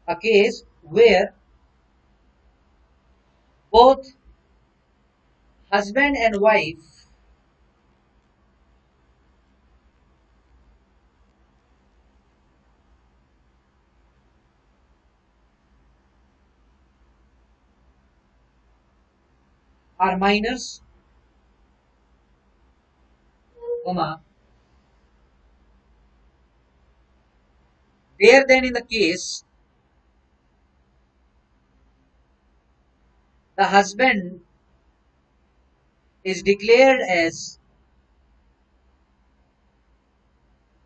a case where both husband and wife are minors, comma, there then in the case the husband is declared as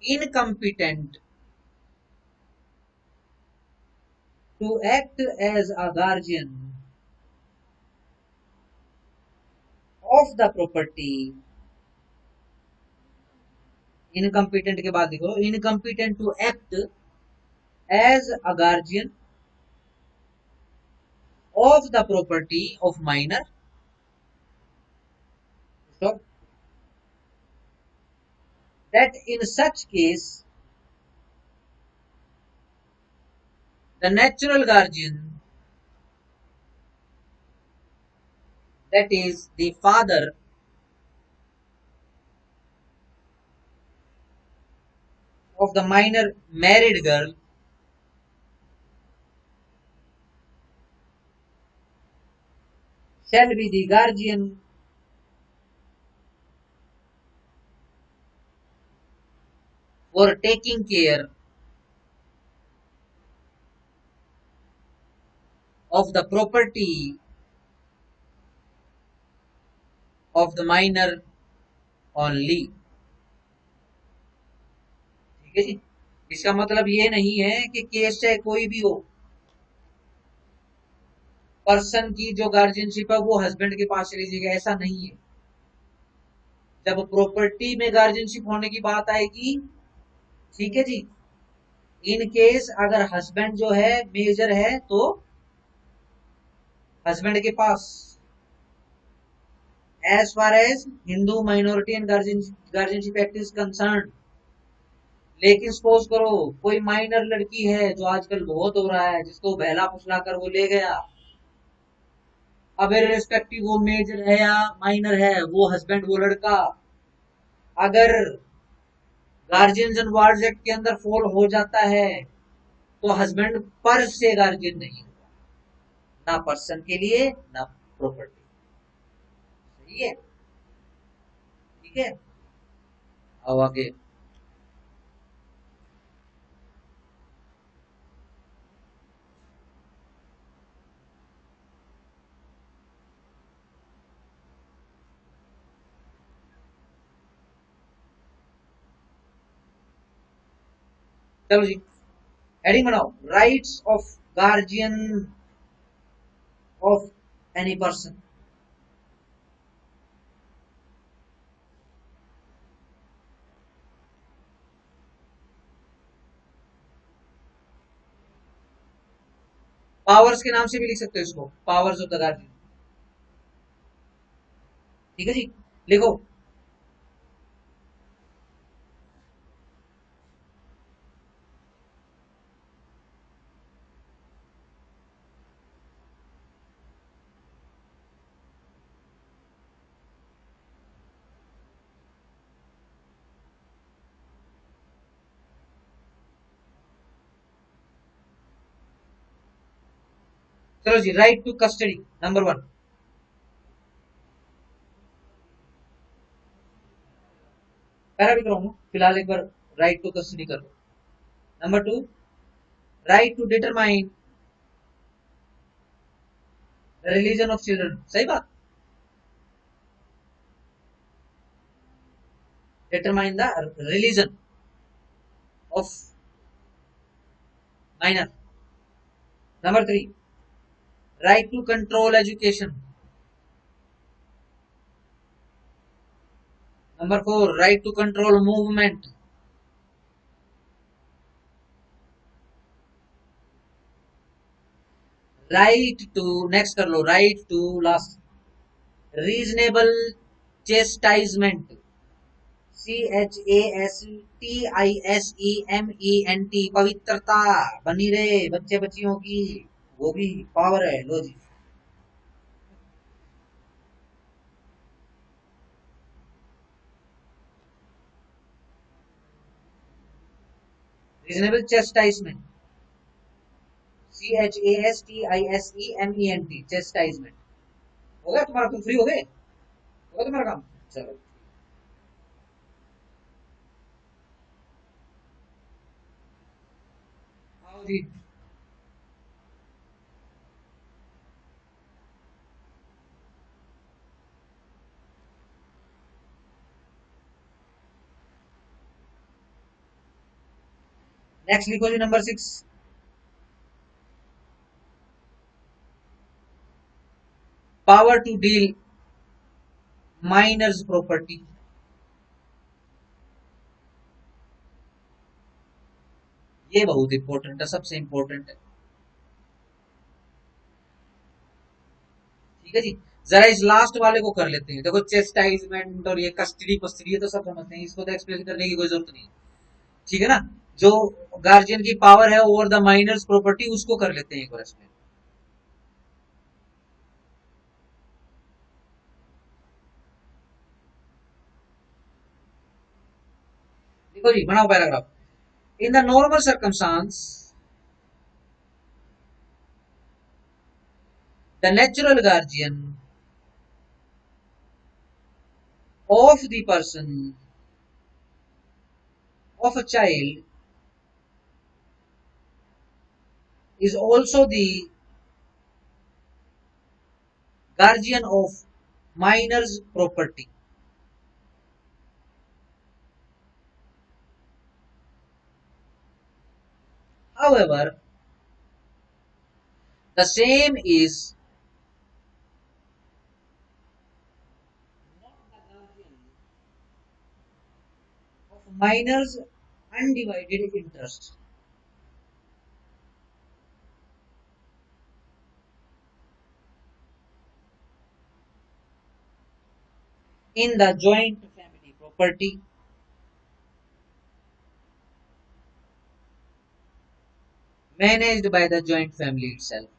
incompetent to act as a guardian of the property, incompetent के बाद लिखो, incompetent to act as a guardian of the property of minor So that in such case, the natural guardian, that is the father of the minor married girl, shall be the guardian for taking care of the property of the minor only. ठीक है जी। इसका मतलब ये नहीं है कि case चाहे कोई भी हो, पर्सन की जो गार्जियनशिप है वो हस्बैंड के पास चली जाएगी, ऐसा नहीं है। जब प्रॉपर्टी में गार्जियनशिप होने की बात आएगी, ठीक है जी, इन केस अगर हस्बैंड जो है मेजर है तो हस्बैंड के पास, as far as Hindu minority and guardianship act is concern. लेकिन सपोज करो कोई माइनर लड़की है, जो आजकल बहुत हो रहा है, जिसको बहला फुसला कर वो ले गया, अब रिस्पेक्टिव वो मेजर है या माइनर है, वो हस्बैंड वो लड़का अगर गार्जियंस एंड वार्ड्स एक्ट के अंदर फॉल हो जाता है, तो हस्बैंड पर से गार्जियन नहीं होगा, ना पर्सन के लिए ना प्रॉपर्टी। सही है, ठीक है। अब आगे चलो जी, हेडिंग बनाओ, rights of guardian of any person. Powers के नाम से भी लिख सकते हो इसको, पावर्स ऑफ द गार्जियन। ठीक है जी, लिखो। चलो जी, right to custody number 1। Para भी कराऊंगा फिलहाल, एक बार राइट टू कस्टडी कर लो। Number 2, right to determine the religion of children. सही बात, determine the religion of minor. Number 3, right to control education. Number 4, right to control movement. Right to, next कर लो, right to last, reasonable chastisement. CHASTISEMENT, पवित्रता बनी रहे बच्चे बच्चियों की, वो भी पावर है। लो जी, रीजनेबल चेस्टाइजमेंट, CHASTISEMENT, चेस्टाइजमेंट। हो गया तुम्हारा, तुम फ्री हो गए, हो गया तुम्हारा काम। चलो आओ जी, नेक्स्ट लिखो जी, number 6, power to deal minors property. ये बहुत इंपॉर्टेंट है, सबसे इंपॉर्टेंट है। ठीक है जी, जरा इस लास्ट वाले को कर लेते हैं। देखो चेस्टाइजमेंट और ये कस्टडी पस्टडी ये तो सब समझते हैं, इसको तो एक्सप्लेन करने की कोई जरूरत नहीं है, ठीक है ना। जो गार्जियन की पावर है ओवर द माइनर्स प्रॉपर्टी, उसको कर लेते हैं एक बार एक्सप्लेन। देखो जी, बनाओ paragraph. In the normal circumstance the natural guardian of the person of a child is also the guardian of minor's property. However, the same is not the guardian of minor's undivided interest in the joint family property managed by the joint family itself.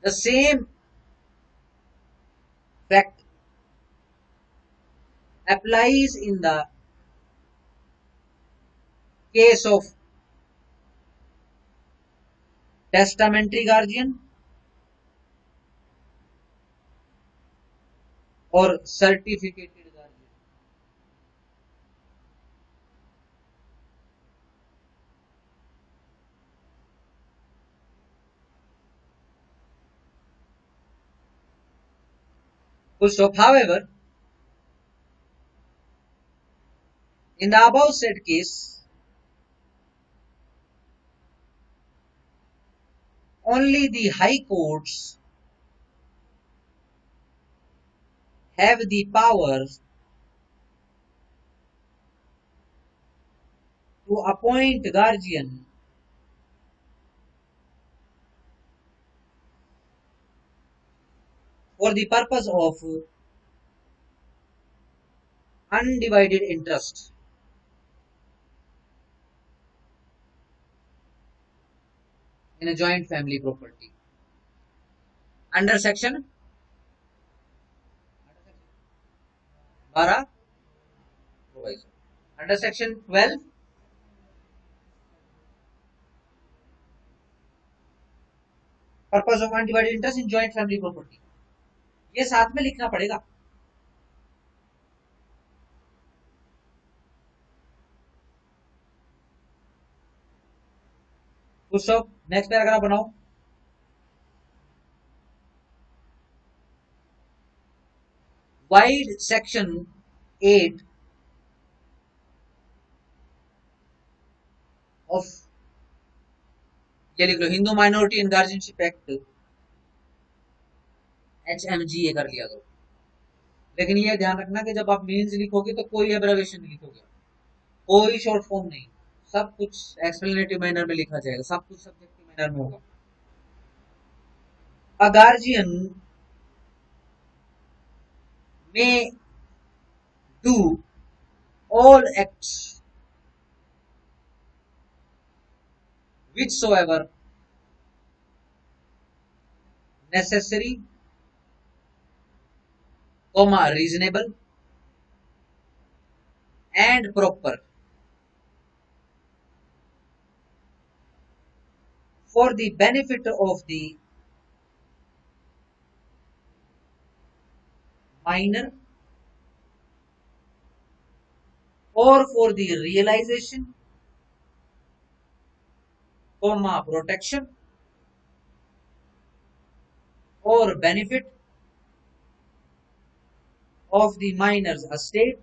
The same fact applies in the case of testamentary guardian or certificated guardian. Full stop. However, in the above said case, only the high courts have the power to appoint guardian for the purpose of undivided interest in a joint family property under section 12, under section 12 purpose of undivided interest in joint family property। ये साथ में लिखना पड़ेगा। कुछ next paragraph बनाओ। Vide section 8 of, ये लिख लो, Hindu minority and guardianship act, HMGA कर लिया करो। लेकिन ये ध्यान रखना कि जब आप मीन्स लिखोगे तो कोई एब्रिविएशन नहीं लिखोगे, कोई शॉर्ट फॉर्म नहीं, सब कुछ एक्सप्लेनेटिव मैनर में लिखा जाएगा, सब कुछ सब्जेक्टिव मैनर में होगा। A guardian may do all acts whichsoever necessary, reasonable and proper for the benefit of the minor or for the realization, protection or benefit of the minor's estate.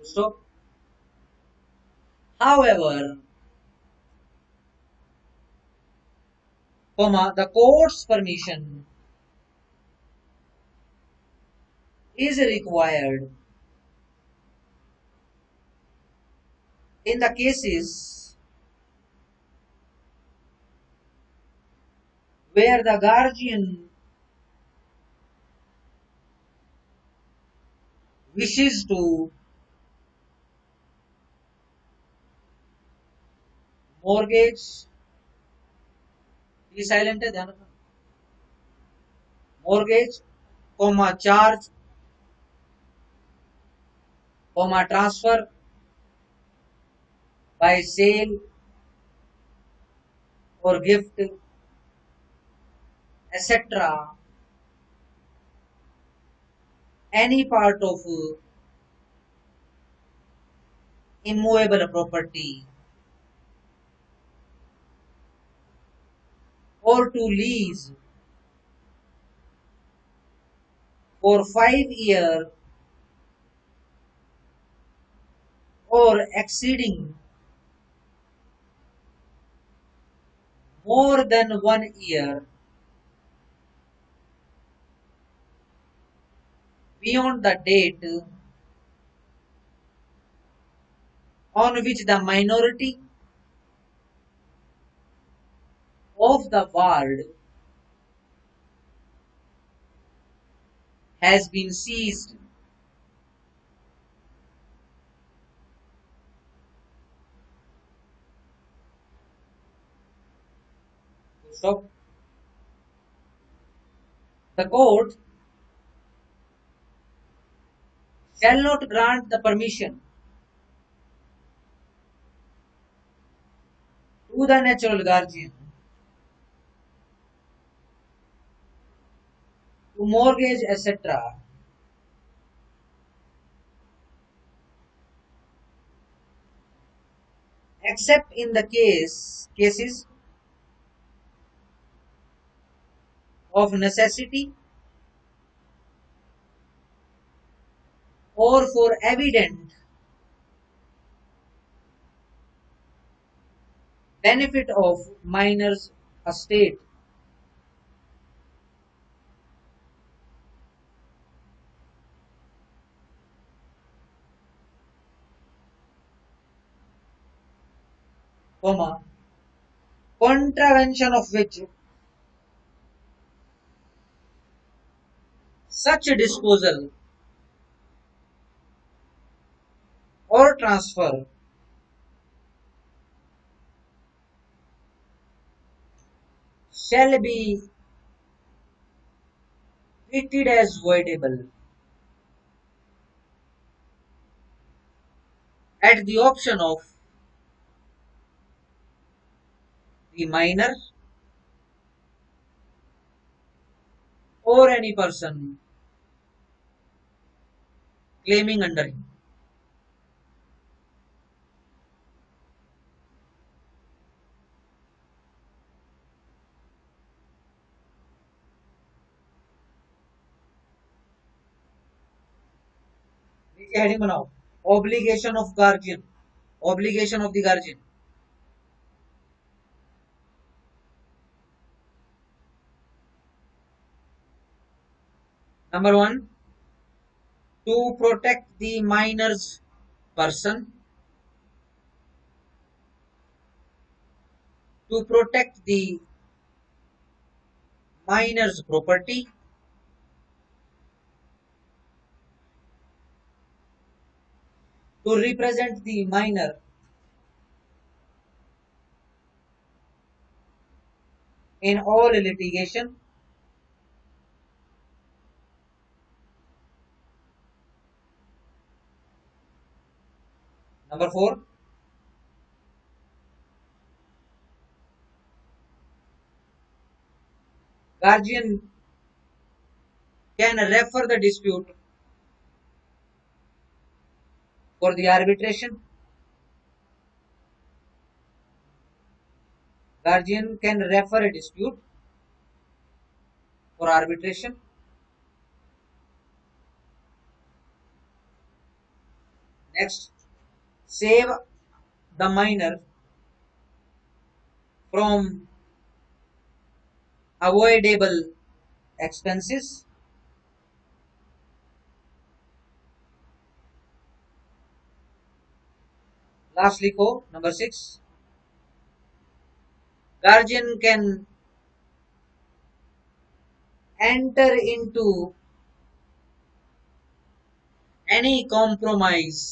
So, however, the court's permission is required in the cases where the guardian wishes to mortgage, ये silent है ध्यान रखना, mortgage, charge, transfer by sale or gift, etc. Any part of immovable property or to lease for 5 years or exceeding more than 1 year beyond the date on which the minority of the world has been seized. So, the court shall not grant the permission to the natural guardian to mortgage, etc., except in the cases of necessity or for evident benefit of minor's estate. Comma, contravention of which such disposal or transfer shall be treated as voidable at the option of the minor or any person claiming under him. नीचे heading बनाओ, obligation of guardian, obligation of the guardian. Number 1, to protect the minor's person, to protect the minor's property, to represent the minor in all litigation, number 4, guardian can refer the dispute for the arbitration. Guardian can refer a dispute for arbitration. Next, save the minor from avoidable expenses last लिखो number 6, guardian can enter into any compromise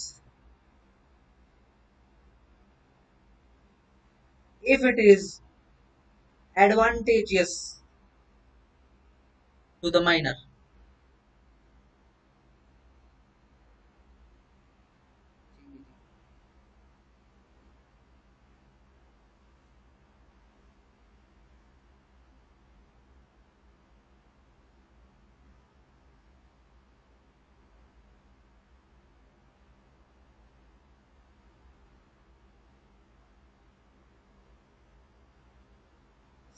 if it is advantageous to the minor.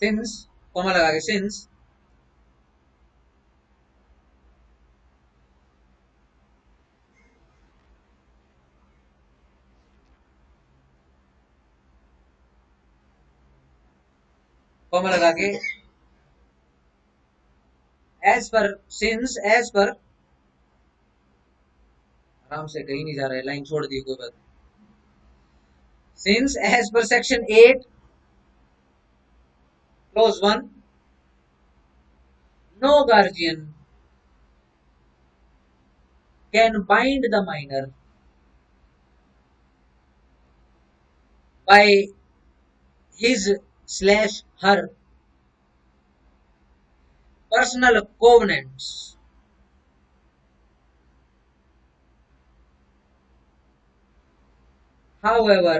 Since comma लगा के since comma लगा के as per, since as पर, आराम से कहीं नहीं जा रहा है, लाइन छोड़ दी कोई बात। Since as per section 8 clause 1, no guardian can bind the minor by his/her personal covenants. However,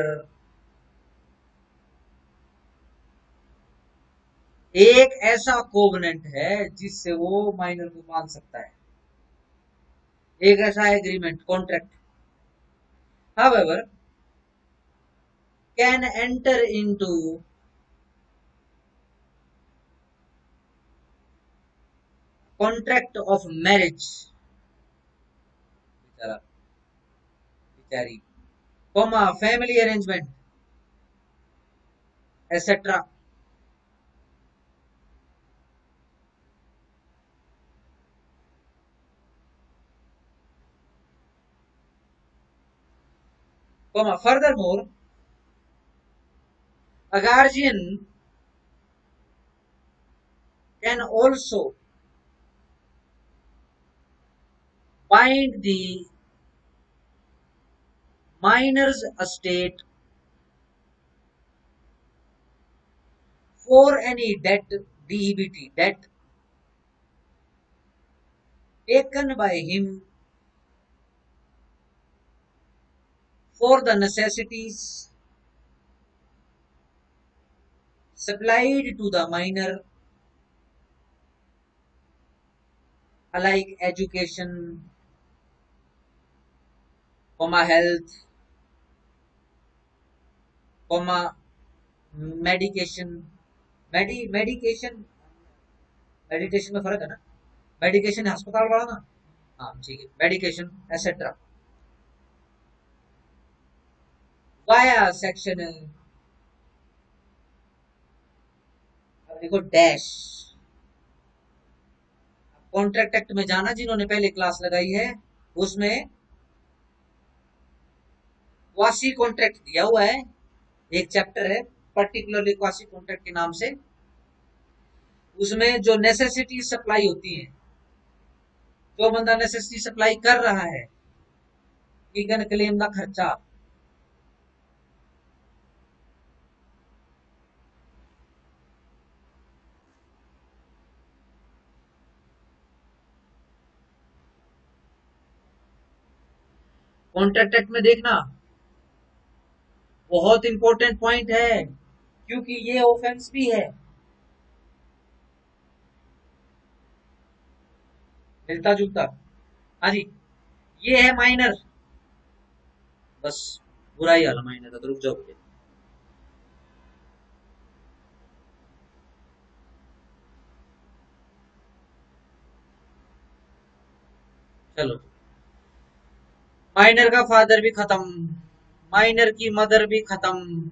एक ऐसा कोवेनेंट है जिससे वो माइनर को मान सकता है, एक ऐसा agreement contract, however can enter into contract of marriage, बेचारी, comma family arrangement etc. comma furthermore a guardian can also bind the minor's estate for any debt, DEBT, debt taken by him for the necessities supplied to the minor, like education, comma health, comma medication, medication, meditation में फर्क है ना, medication अस्पताल वाला ना, हाँ ठीक है, मेडिकेशन एसेट्रा वाया सेक्शन, देखो डैश, कॉन्ट्रैक्ट एक्ट में जाना जिन्होंने पहले क्लास लगाई है, उसमें क्वासी कॉन्ट्रैक्ट दिया हुआ है, एक चैप्टर है पर्टिकुलरली क्वासी कॉन्ट्रैक्ट के नाम से, उसमें जो नेसेसिटी सप्लाई होती है, जो बंदा नेसेसिटी सप्लाई कर रहा है, ईगन क्लेम का खर्चा, कॉन्ट्रैक्ट एक्ट में देखना बहुत इंपॉर्टेंट पॉइंट है, क्योंकि ये ऑफेंस भी है, मिलता जुलता। हाँ जी, ये है माइनर, बस बुरा ही हाल माइनर का, तो रुक जाओ, चलो माइनर का फादर भी खत्म, माइनर की मदर भी खत्म,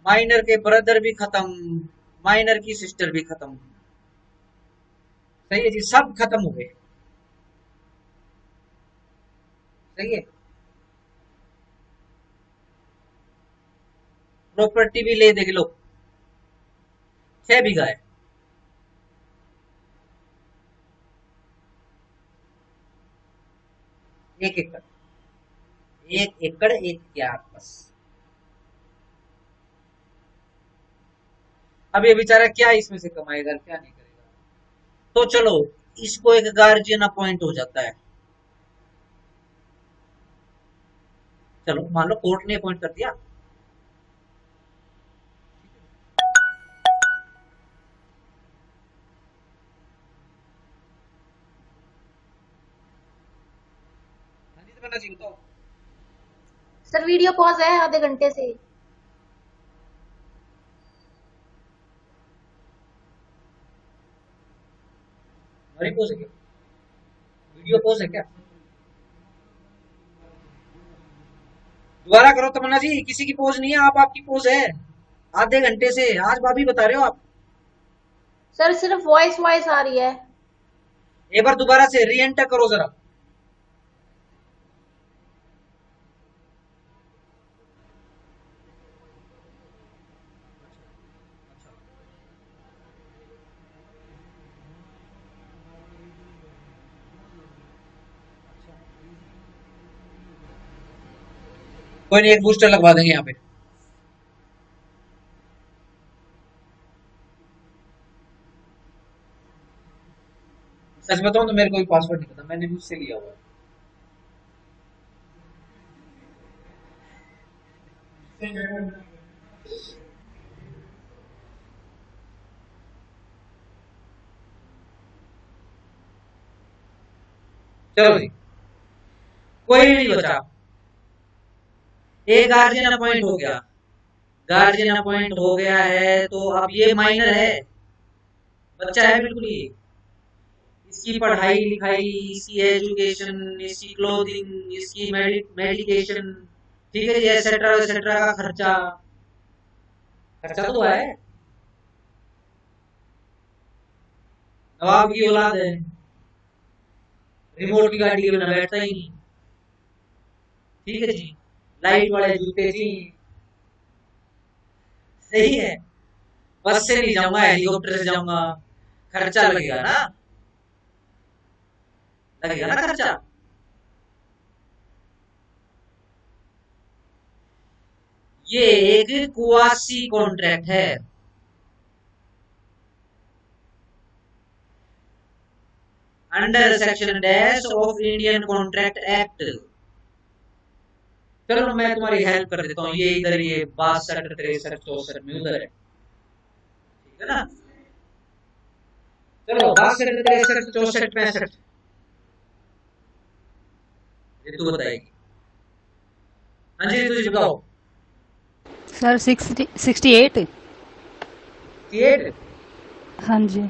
माइनर के ब्रदर भी खत्म, माइनर की सिस्टर भी खत्म, सही है जी, सब खत्म हो गए, सही है। प्रॉपर्टी भी ले देख लो, 6 बीघा है। एक एकड़, 1 एकड़ 1 बस। अब ये बेचारा क्या इसमें से कमाएगा, क्या नहीं करेगा। तो चलो इसको एक गार्जियन अपॉइंट हो जाता है। चलो मान लो कोर्ट ने अपॉइंट कर दिया, हाँ जी, तो जी बताओ। सर वीडियो पॉज है आधे घंटे से। हमारी पोज है क्या, वीडियो पोज है क्या? दोबारा करो तमन्ना जी, किसी की पोज नहीं है, आप आपकी पोज है आधे घंटे से, आज भाभी बता रहे हो आप। सर सिर्फ वॉइस वॉइस आ रही है। एक बार दोबारा से री एंटर करो जरा। कोई नहीं, एक बूस्टर लगवा देंगे यहाँ पे। सच बताऊं तो मेरे को भी पासवर्ड नहीं पता, मैंने भी उससे लिया हुआ है। चलो जी, कोई नहीं बचा, एक गार्जियन अपॉइंट हो गया। गार्जियन अपॉइंट हो गया है तो अब ये माइनर है, बच्चा है बिल्कुल ये। इसकी पढ़ाई लिखाई, इसकी एजुकेशन, इसकी क्लोथिंग, इसकी मेडिकेशन, ठीक है जी, एसेट्रा एसेट्रा का खर्चा, खर्चा तो है। नवाब की औलाद है, रिमोट की गाड़ी के बिना बैठता ही नहीं, ठीक है जी, लाइट वाले जूते जी, सही है। बस से नहीं जाऊंगा, हेलीकॉप्टर से जाऊंगा, खर्चा लगेगा ना, लगेगा ना खर्चा। ये एक क्वासी कॉन्ट्रैक्ट है, under section dash of Indian contract act. चलो मैं तुम्हारी हेल्प कर देता हूँ, ये इधर ये 62 63 64 में उधर है, ठीक है ना। चलो 62 63 64 65 ये तू बताएगी। हाँ जी तुझे बताओ। सर 68। 68, हाँ जी।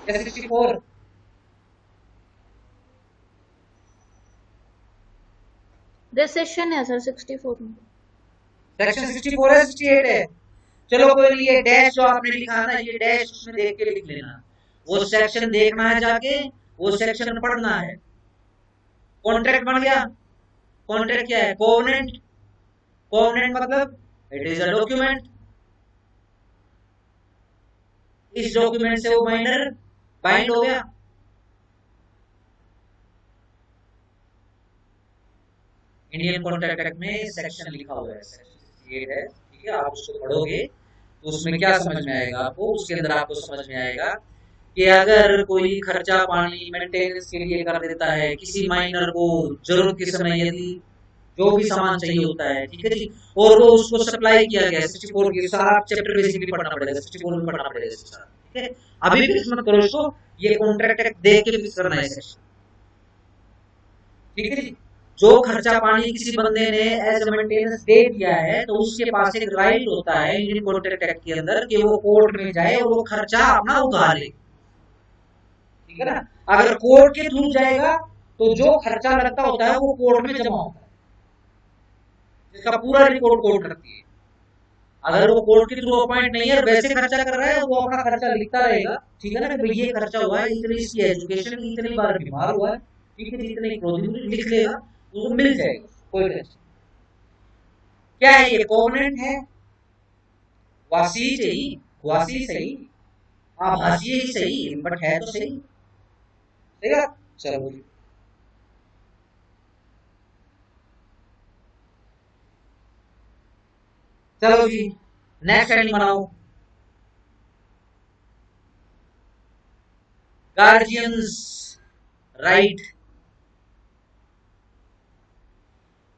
64, रिसेशन है सर 64 में। सेक्शन 64 है 68 है। चलो कोई नहीं, ये डैश जो आपने लिखा ना, ये डैश उसमें देख के लिख लेना, वो सेक्शन देखना है जाके, वो सेक्शन पढ़ना है। कॉन्ट्रैक्ट बन गया। कॉन्ट्रैक्ट क्या है, कोवेनेंट। कोवेनेंट मतलब इट इज अ डॉक्यूमेंट, इस डॉक्यूमेंट से वो माइनर बाइंड हो गया। इंडियन कॉन्ट्रैक्ट एक्ट में सेक्शन लिखा हुआ है, सेक्शन 68 है, ठीक है। आप उसको पढ़ोगे तो उसमें क्या समझ में आएगा आपको, उसके अंदर आपको समझ में आएगा कि अगर कोई खर्चा पानी मेंटेनेंस के लिए कर देता है किसी माइनर को, जरूरत के समय यदि जो भी सामान चाहिए होता है, ठीक है जी, और वो उसको सप्लाई किया गया 64 के सारा चैप्टर बेसिकली पढ़ना पड़ेगा, 64 में पढ़ना पड़ेगा इसको सारा, ठीक है। अभी भी मत करो इसको, ये कॉन्ट्रैक्ट एक्ट देख के फिक्स करना है सेक्शन, ठीक है जी। जो खर्चा पानी किसी बंदे ने एज अ मेंटेनेंस दे दिया है तो उसके पास एक राइट होता है इंडियन कॉन्ट्रैक्ट एक्ट के अंदर कि वो कोर्ट में जाए और वो खर्चा अपना उठा ले, ठीक है ना। अगर कोर्ट के थ्रू जाएगा तो जो खर्चा लगता होता है वो कोर्ट में जमा होता है, जिसका पूरा रिकॉर्ड कोर्ट रखती है। अगर वो कोर्ट के थ्रू अपॉइंट नहीं है, वैसे खर्चा कर रहा है, वो अपना खर्चा लिखता रहेगा, ठीक है ना, भाई ये खर्चा हुआ है, इतनी इसकी एजुकेशन, इतनी बार बीमार हुआ है, ठीक है, इतनी क्लोथिंग लिख लेगा। तो मिल जाएगा, कोई टेंशन। क्या है ये, कोवेनेंट है, वासी सही, वासी सही, आभासी ही सही, बट है तो सही, सही बात। चलो जी, चलो जी, नेक्स्ट हेडिंग बनाओ। गार्जियंस राइट,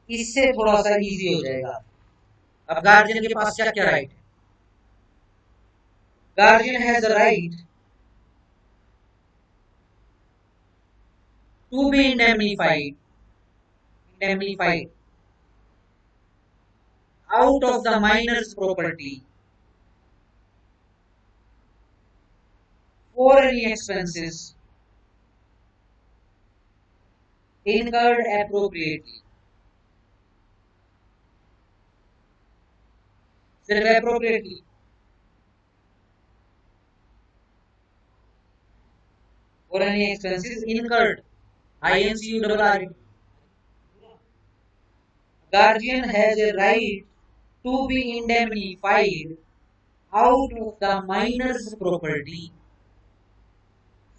इससे थोड़ा सा इजी हो जाएगा। अब गार्जियन के पास क्या क्या राइट है? Guardian has a right to be indemnified, indemnified out of the minor's property for any expenses incurred appropriately, सिर्फ appropriately, for any expenses incurred, INCU. Guardian has a right to be indemnified out of the minor's property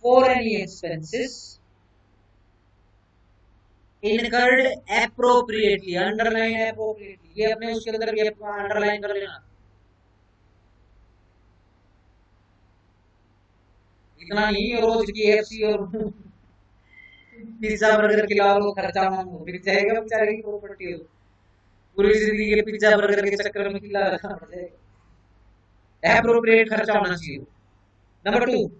for any expenses incurred appropriately, underline appropriately, ये अपने उसके अंदर ये underline कर लेना। इतना नहीं रोज की KFC और पिज्जा बर्गर खिलाओ लो, खर्चा मांगो, फिर जाएगा बेचारे की प्रॉपर्टी हो, पूरी जिंदगी के पिज्जा बर्गर के चक्कर में खिला रखना पड़ जाएगा। एप्रोप्रिएट खर्चा होना चाहिए। Number 2,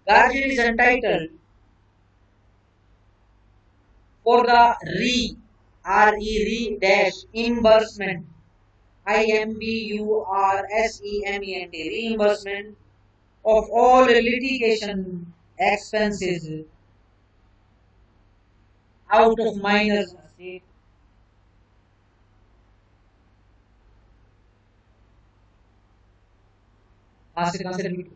guardian is entitled for the re dash reimbursement, IMBURSEMENT, reimbursement of all litigation expenses out of minor's estate, कहां से repeat,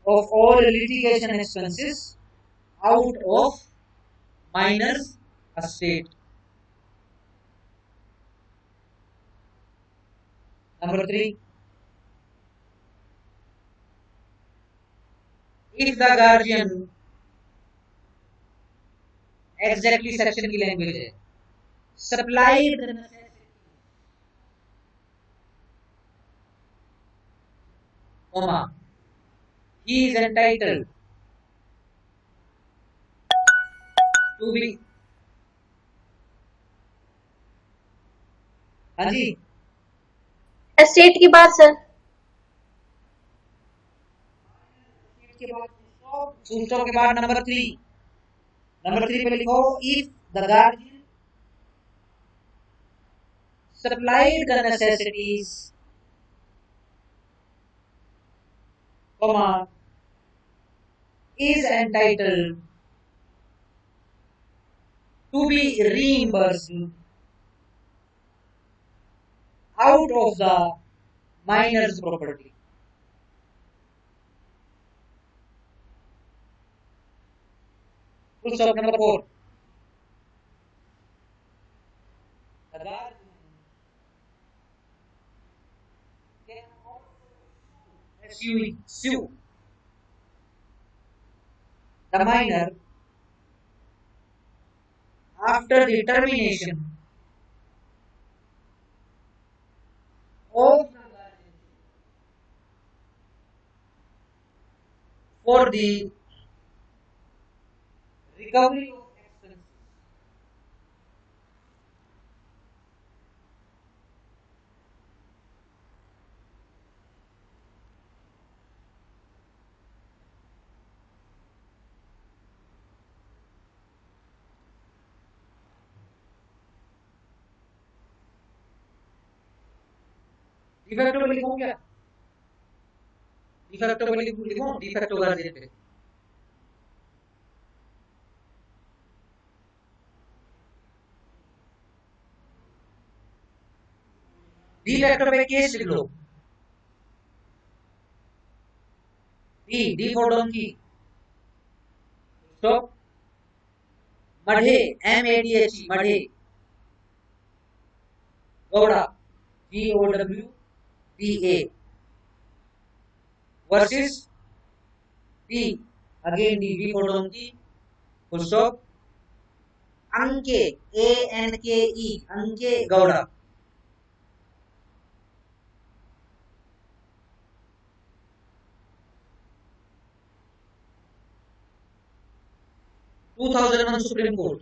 of all litigation expenses out of minor's estate. Number 3, if the guardian, exactly section की language है, supplied the necessity, comma, he is entitled to be, हाँ जी, estate की बात sir, के बाद सूत्रों के बाद नंबर 3, नंबर 3 पे लिखो, if the guardian supplied the necessities, comma, is entitled to be reimbursed out of the minor's property. Full stop. Number 4, the guardian can also sue the minor after the termination of the guardianship for the recovery of expenses de facto पे लिखूं क्या, de facto पे लिखूं de facto guardian पे, de facto पे case लिख लो, D for donkey, Stop. Madhe, M-A-D-H-E, Madhe. Gowda, Gowda. Versus D, again D for donkey. Full stop. Anke, A-N-K-E, Anke Gowda. 2001 supreme court,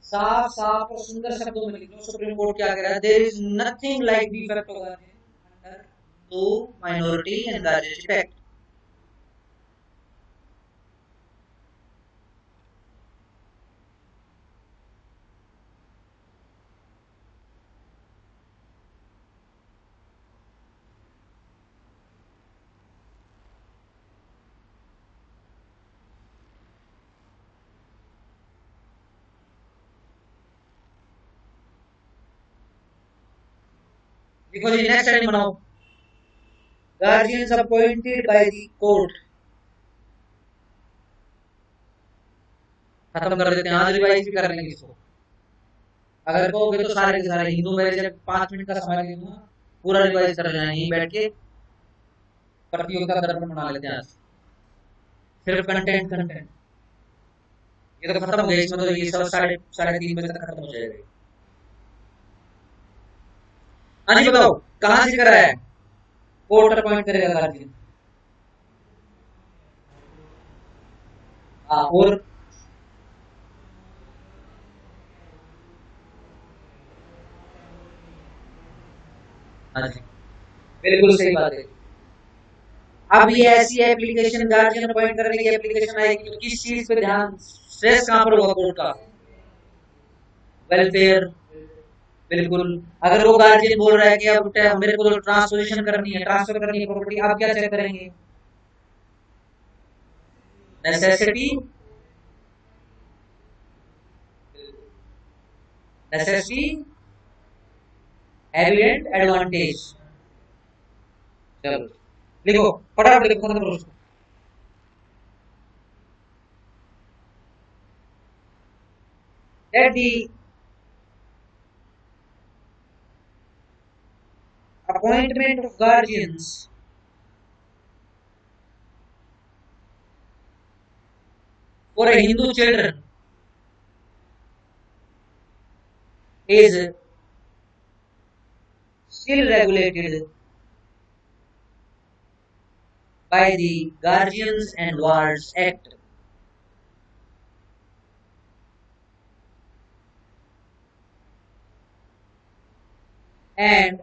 साफ साफ और सुंदर शब्दों में लिख लो। सुप्रीम कोर्ट क्या कह रहा है? There is nothing like the effect of guardian under दो माइनॉरिटी एंड गार्जियनशिप एक्ट। देखो जी, नेक्स्ट हेडिंग बनाओ। Guardians appointed by the court. खत्म कर देते हैं, आज रिवाइज भी कर लेंगे इसको। अगर कहोगे तो सारे के सारे हिंदू मेरे 5 मिनट का समय दे दूंगा, पूरा रिवाइज कर लेना यहीं बैठ के। प्रतियोगिता दर्पण बना लेते हैं आज, सिर्फ कंटेंट कंटेंट। ये तो खत्म हो गया, इसमें तो ये सब साढ़े 3:30 तक खत्म हो जाएगा। हाँ जी बताओ, कहाँ से करा है? कोर्ट अपॉइंट करेगा गार्जियन। हाँ, और हाँ जी, बिल्कुल सही बात है। अब ये ऐसी एप्लीकेशन गार्जियन अपॉइंट करने की एप्लीकेशन आएगी तो किस चीज पे ध्यान, स्ट्रेस कहाँ पर होगा कोर्ट का? वेलफेयर। बिल्कुल। अगर वो गार्जियन बोल रहा है कि अब मेरे को तो ट्रांसपोजिशन करनी है, ट्रांसफर करनी है प्रॉपर्टी, आप क्या चेक करेंगे? Necessity, necessity, evident, advantage. चलो लिखो, फटाफट लिखो, खत्म करो उसको। That the appointment of guardians for a Hindu children is still regulated by the Guardians and Wards Act. And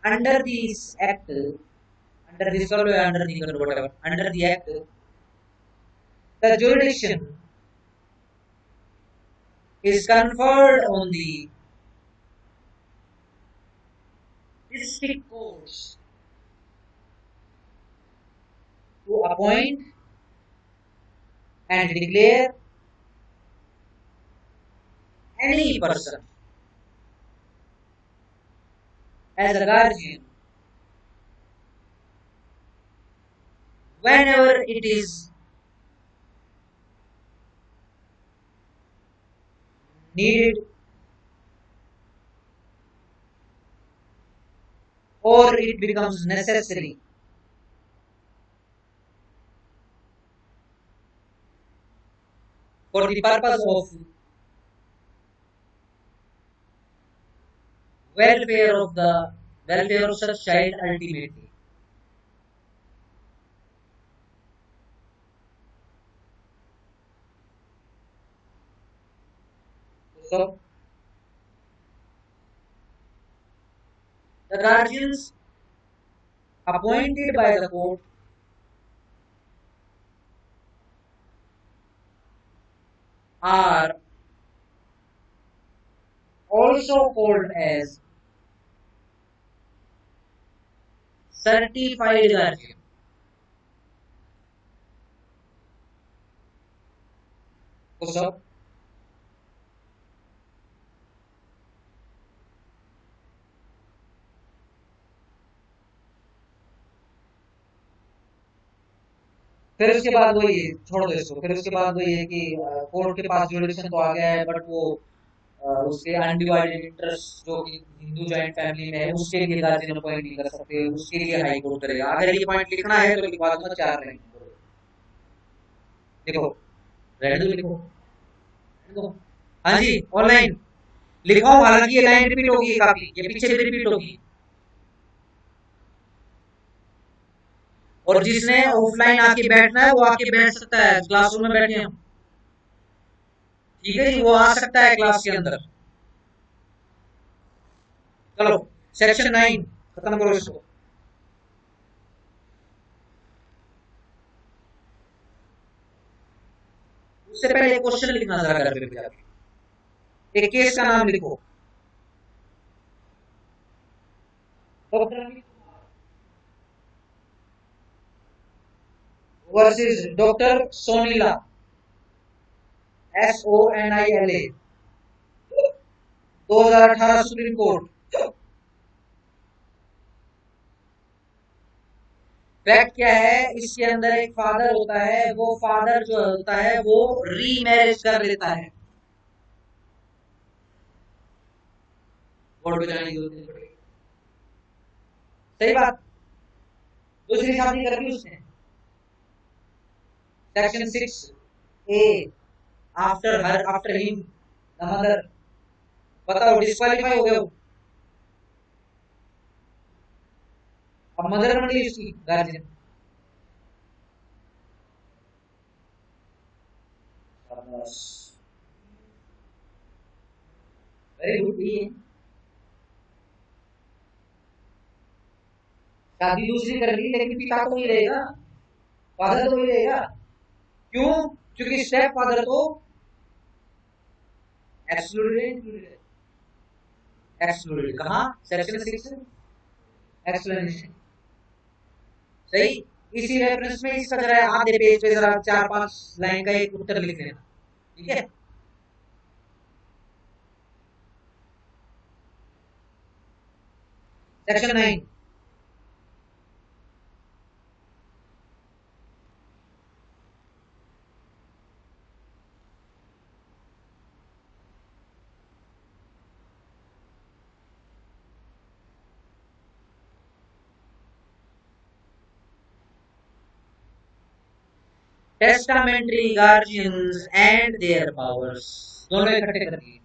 under this act, under this or under the whatever, under the act, the jurisdiction is conferred on the district courts to appoint and declare any person as a guardian whenever it is needed or it becomes necessary for the purpose of welfare of such child ultimately. So the guardians appointed by the court are also called as certified guardian. So फिर उसके बाद वही छोड़ दो इसको, फिर उसके बाद वही है कि कोर्ट के पास जुरिडिक्शन तो आ गया है, बट वो उसके अनडिवाइडेड इंटरेस्ट जो कि हिंदू जॉइंट फैमिली में है उसके लिए गार्जियन अपॉइंट नहीं कर सकते, उसके लिए हाई कोर्ट करेगा। अगर ये पॉइंट लिखना है तो लिखवा दूंगा 4 लाइन लिखो, रेडी लिखो, लिखो। हाँ जी ऑनलाइन लिखो, हालांकि ये लाइन रिपीट होगी, काफी ये पीछे भी रिपीट होगी। और जिसने ऑफलाइन आके बैठना है वो आके बैठ सकता है, क्लासरूम में बैठे हम, ठीक है जी, वो आ सकता है क्लास के अंदर। चलो सेक्शन 9 खत्म करो इसको। उससे पहले एक क्वेश्चन लिखना जरा घर पे जाके, एक केस का नाम लिखो। Versus doctor Sonila, SONILA, 2018 supreme court. Fact क्या है, इसके अंदर एक फादर होता है, वो फादर जो होता है वो रीमैरिज कर लेता है। कोर्ट में जाने की जरूरत नहीं पड़ेगी, सही बात, दूसरी शादी कर ली उसने। Section 6A, after him the mother, बताओ डिस्क्वालीफाई हो गए हो। अब मदर बन गई उसकी गार्जियन। वेरी गुड, ये शादी दूसरी कर ली लेकिन पिता तो वही रहेगा, फादर तो वही रहेगा। क्यों? क्योंकि स्टेप फादर तो एक्सक्लूडेड, एक्सक्लूडेड कहाँ, सेक्शन 6 एक्सप्लेनेशन, सही। इसी रेफरेंस में इसका जरा आधे पेज पे जरा 4-5 लाइन का एक उत्तर लिख लेना, ठीक है। Section 9, testamentary guardians and there powers, दोनों इकट्ठे कर दिए।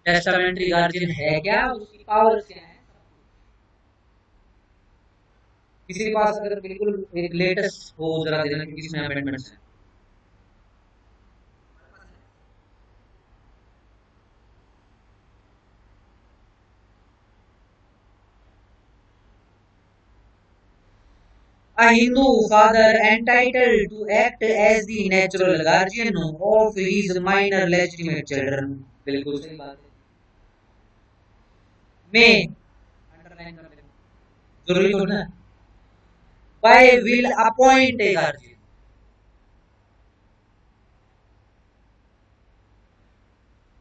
टेस्टामेंट्री गार्जियन है क्या, उसकी पावर्स क्या है। किसी के पास अगर बिल्कुल एक लेटेस्ट हो जरा देना, क्योंकि इसमें अमेंडमेंट्स हैं। A Hindu father entitled to act as the natural guardian of his minor legitimate children, बिल्कुल सही बात है। मैं अंडरलाइन कर देना, जरूरी तो ना, by will appoint a guardian,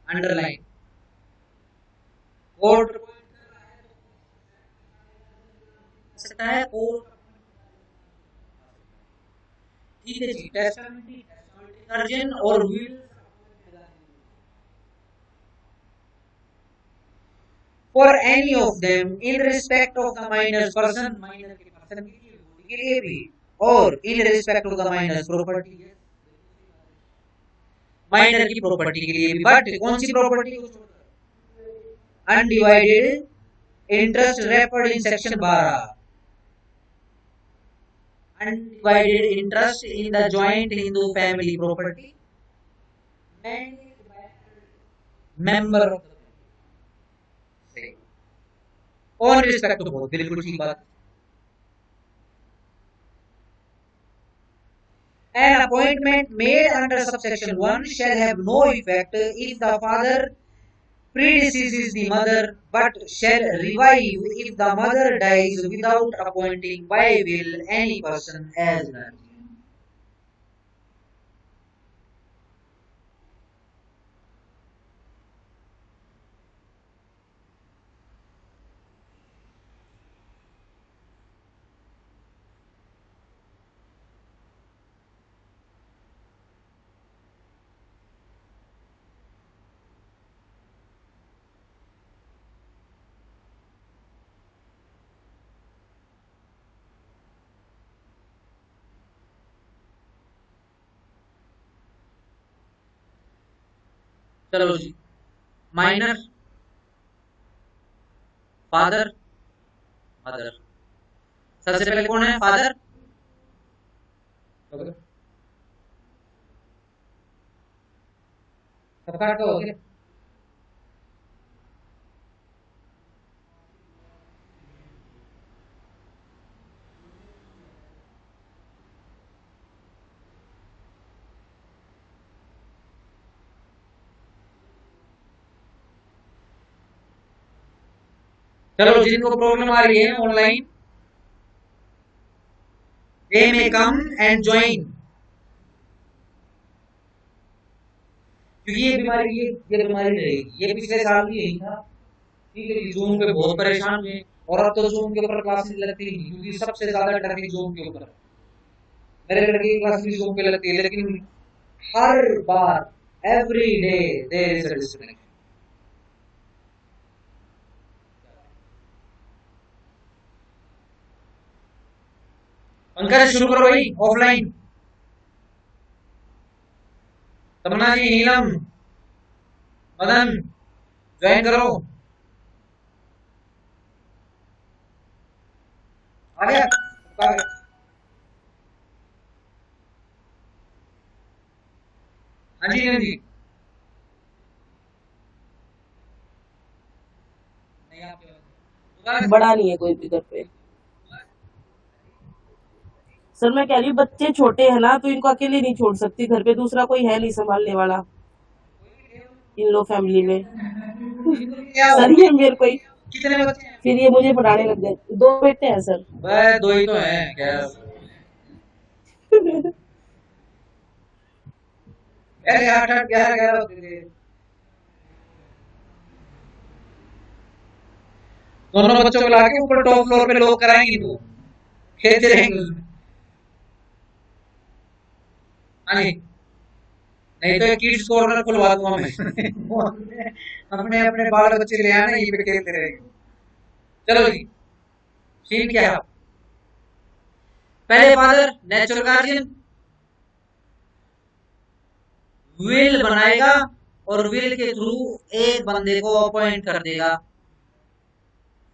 underline. Court सकता है कोर्ट, ठीक है जी। टेस्टामेंट्री गार्जियन और will for any of them in respect of the minor's person, minor के person के लिए भी, और in respect of the minor's property, minor की प्रॉपर्टी के लिए भी, बट कौन सी प्रॉपर्टी को छोड़कर, undivided interest referred in section 12, undivided interest in the joint Hindu family property member of on respect to both, बिल्कुल ठीक बात। An appointment made under subsection 1 shall have no effect if the father predeceases the mother, but shall revive if the mother dies without appointing by will any person as guardian. चलो जी, minor, father, mother. सबसे पहले कौन है? Father. सबका हो गया। चलो, जिनको प्रॉब्लम आ रही है online, they may come and join, क्योंकि ये बीमारी रहेगी। ये पिछले साल भी यही था, ठीक है जी। जून पे बहुत परेशान हुए, और अब तो जून के ऊपर क्लासेस लगती ही नहीं, क्योंकि सबसे ज्यादा ट्रैफिक जून के ऊपर। मेरे लड़के की क्लास भी जून पे लगती है, लेकिन हर बार every day there is a disconnection. Pankaj शुरू करो भाई, ऑफलाइन। तमन्ना जी, नीलम, मदन, ज्वाइन करो। आ गया? हाँ जी, हाँ जी। नहीं, आप बड़ा नहीं है कोई भी घर पे। सर मैं कह रही हूँ बच्चे छोटे हैं ना, तो इनको अकेले नहीं छोड़ सकती घर पे, दूसरा कोई है नहीं संभालने वाला इन लो फैमिली में। क्या हो? सर ये मेरे को ही, कितने बच्चे हैं? फिर ये मुझे पढ़ाने लग गए। 2 बेटे हैं सर। बस दो ही तो हैं क्या? अरे 8 8 11 11 होते थे। दोनों बच्चों को लाके ऊपर टॉप फ्लोर पे लोग कराएंगे, तो खेलते रहेंगे उसमें। हाँ जी। नहीं तो एक किड्स कॉर्नर खुलवा दूंगा मैं। अपने अपने बाल बच्चे ले आना, यहीं पे खेलते रहेंगे। चलो जी, सीन क्या है? पहले फादर नेचुरल गार्जियन विल बनाएगा, और विल के थ्रू एक बंदे को अपॉइंट कर देगा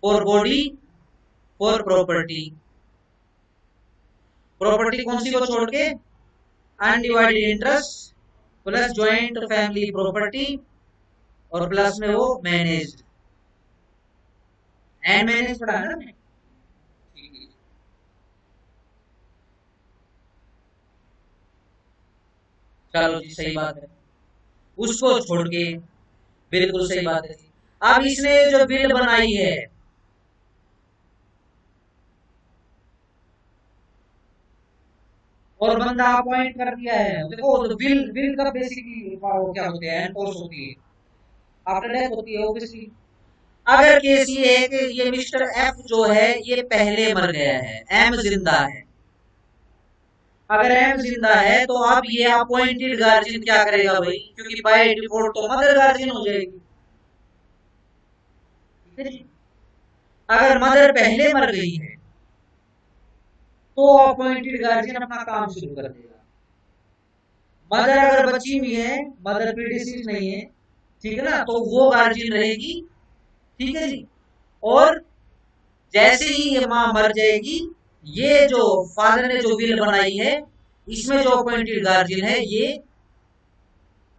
for body, for property. Property कौन सी को छोड़ के? Undivided interest plus joint family property, और प्लस में वो मैनेज्ड, एंड मैनेज पढ़ा है ना मैंने? ठीक है। चलो जी, सही बात है। उसको छोड़ के, बिल्कुल सही बात है जी। अब इसने जो बिल बनाई है, और बंदा अपॉइंट कर दिया है, देखो तो बिल बिल का बेसिकली क्या होते हैं? एनफोर्स होती है, आफ्टर डेथ होती है ऑब्वियसली। अगर केस ये है कि ये मिस्टर एफ जो है ये पहले मर गया है, एम जिंदा है। अगर एम जिंदा है तो अब ये अपॉइंटेड गार्जियन क्या करेगा भाई? क्योंकि बाय डिफॉल्ट तो मदर गार्जियन हो जाएगी, ठीक है जी। अगर मदर पहले मर गई है तो अपॉइंटेड गार्जियन अपना काम शुरू कर देगा। मदर अगर बची हुई है, मदर प्रीडिसीज नहीं है, ठीक है ना, तो वो गार्जियन रहेगी, ठीक है जी। और जैसे ही ये माँ मर जाएगी, ये जो फादर ने जो विल बनाई है, इसमें जो अपॉइंटेड गार्जियन है ये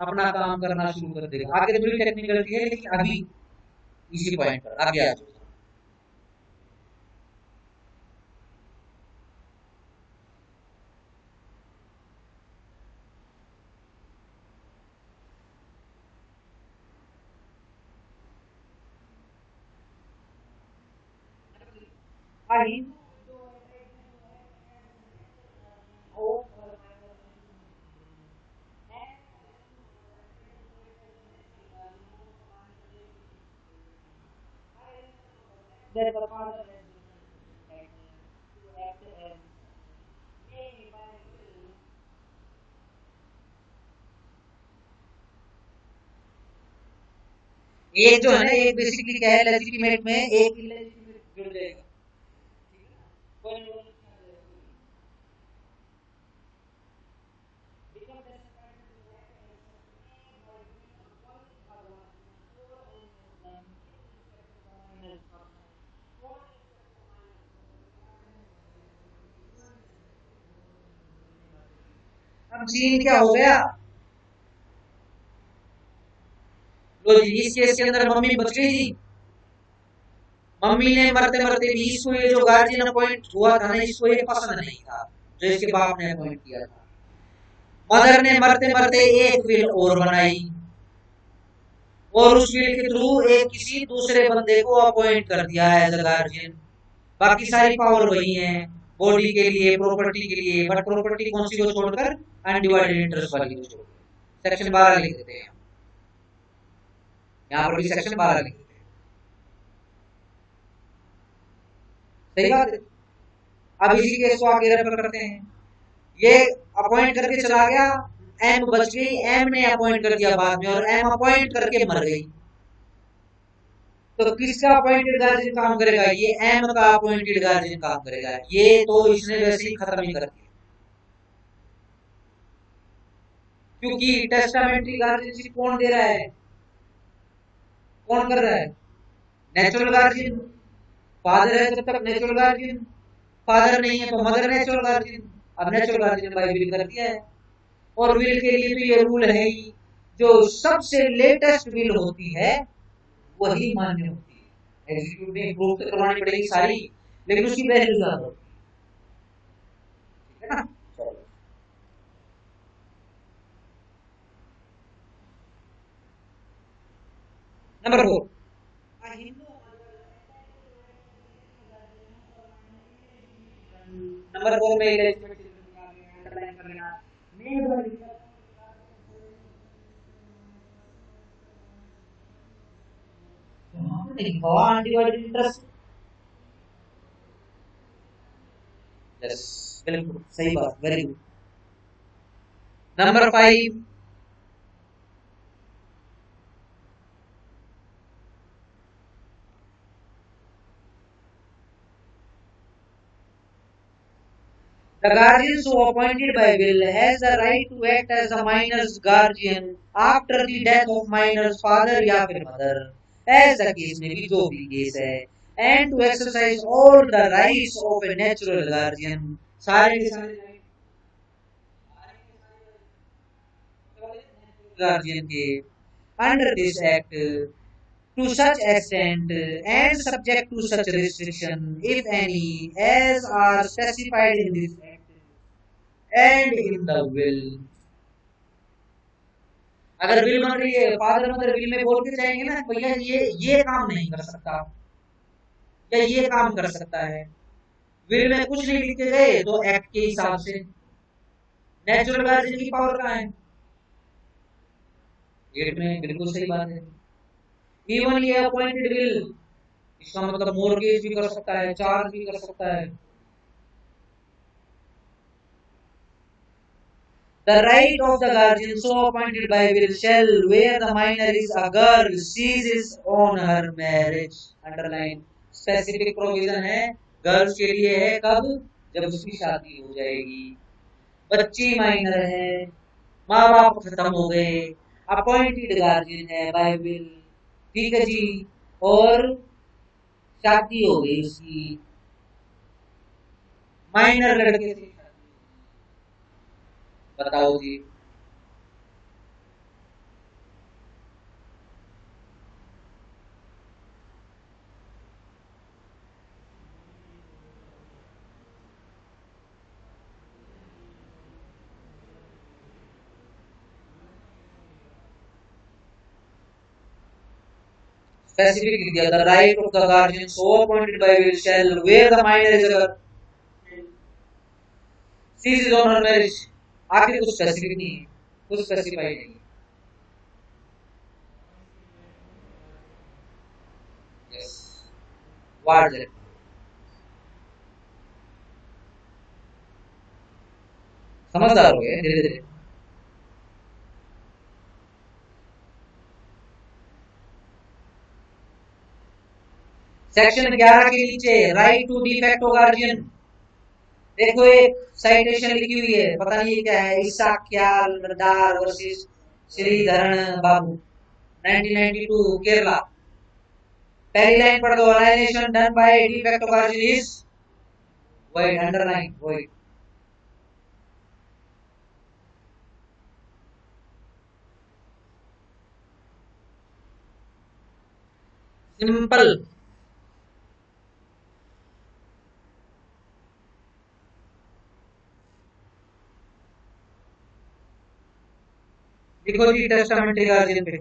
अपना काम करना शुरू कर देगा। आगे तो थोड़ी टेक्निकलिटी है, लेकिन अभी इसी पॉइंट पर आगे आ जाओ। आई एक जो है ना, एक बेसिकली क्या है, लेजिटिमेट में एक इलेजिटिमेट जुड़ जाएगा। अब सीन क्या हो गया, लो जी इस केस के अंदर मम्मी बच गई जी। मम्मी ने मरते मरते भी इसको ये जो गार्जियन अपॉइंट हुआ था ना, इसको ये पसंद नहीं था जो इसके बाप ने अपॉइंट किया था। मदर ने मरते मरते एक विल और बनाई और उस विल के थ्रू एक किसी दूसरे बंदे को अपॉइंट कर दिया एज अ गार्जियन। बाकी सारी पावर वही है, बॉडी के लिए, प्रॉपर्टी के लिए, बट प्रॉपर्टी कौन सी को छोड़कर, अनडिवाइडेड इंटरेस्ट वाली को छोड़कर। सेक्शन 12 लिख देते हैं, यहाँ पर भी सेक्शन 12 लिख देते हैं। सही बात है। अब इसी केस को आगे रेफर करते हैं। ये अपॉइंट करके चला गया, एम बच गई, एम ने अपॉइंट कर दिया बाद में और एम अपॉइंट करके मर गई। तो किसका अपॉइंटेड गार्जियन काम करेगा, ये एम का अपॉइंटेड गार्जियन काम करेगा। ये तो इसने वैसे ही खत्म ही कर दिया, क्योंकि टेस्टामेंट्री गार्जियनशिप कौन दे रहा है, कौन कर रहा है, नेचुरल गार्जियन। फादर है जब तक नेचुरल गार्जियन, फादर नहीं है तो मदर नेचुरल गार्जियन। अब नेचुरल गार्जियन बाय विल कर दिया है, और विल के लिए तो ये रूल है ही, जो सबसे लेटेस्ट विल होती है वही मान्य होती है। एग्जीक्यूट में प्रूफ तो करवानी पड़ेगी सारी, लेकिन उसकी वैल्यू ज्यादा होती है ना। नंबर 4, नंबर 4 में अंडरलाइन कर लेना। अनडिवाइडेड इंटरेस्ट, यस बिल्कुल सही बात, very good. Number 5, the guardian so appointed by will has the right to act as the minor's guardian after the death of minor's father या फिर mother, as the case में भी जो भी case है, and to exercise all the rights of a natural guardian, सारे के सारे गार्जियन के under this act to such extent and subject to such restriction if any as are specified in this act and in the will। अगर will बन रही है, father mother will में बोल के जाएंगे ना भैया ये काम नहीं कर सकता या ये काम कर सकता है, विल में कुछ नहीं लिख के गए तो एक्ट के हिसाब से नेचुरल गार्जियन की पावर कहाँ है, 8 में बिल्कुल सही बात है। इवन ये अपॉइंटेड विल, इसका मतलब मॉर्गेज भी कर सकता है, चार्ज भी कर सकता है। The right of the guardian so appointed by will shall, where the minor is a girl, ceases on her marriage। Underline, specific provision है गर्ल्स के लिए है, कब, जब उसकी शादी हो जाएगी। बच्ची माइनर है, माँ बाप खत्म हो गए, अपॉइंटेड गार्जियन है बाय विल, ठीक है जी, और शादी हो गई उसकी माइनर लड़के से, बताओ जी। स्पेसिफिक लिख दिया, the right of the guardian so appointed by will shall, where the minor is अगर सीज ऑन हर मैरिज। आखिर कुछ स्पेसिफिक नहीं है, कुछ स्पेसिफाइड नहीं है। यस, वार्ड है। समझदार हो गए धीरे धीरे। सेक्शन 11 के नीचे राइट टू डिफेक्टो गार्जियन, देखो एक साइटेशन लिखी हुई है, पता नहीं क्या है, इसाक्याल डार वर्सेस श्रीधरण बाबू 1992 केरला। पहली लाइन पढ़ दो, alienation done by de facto guardian is void, underline void। Simple. लिखो जी टेस्टामेंटरी गार्जियन पे।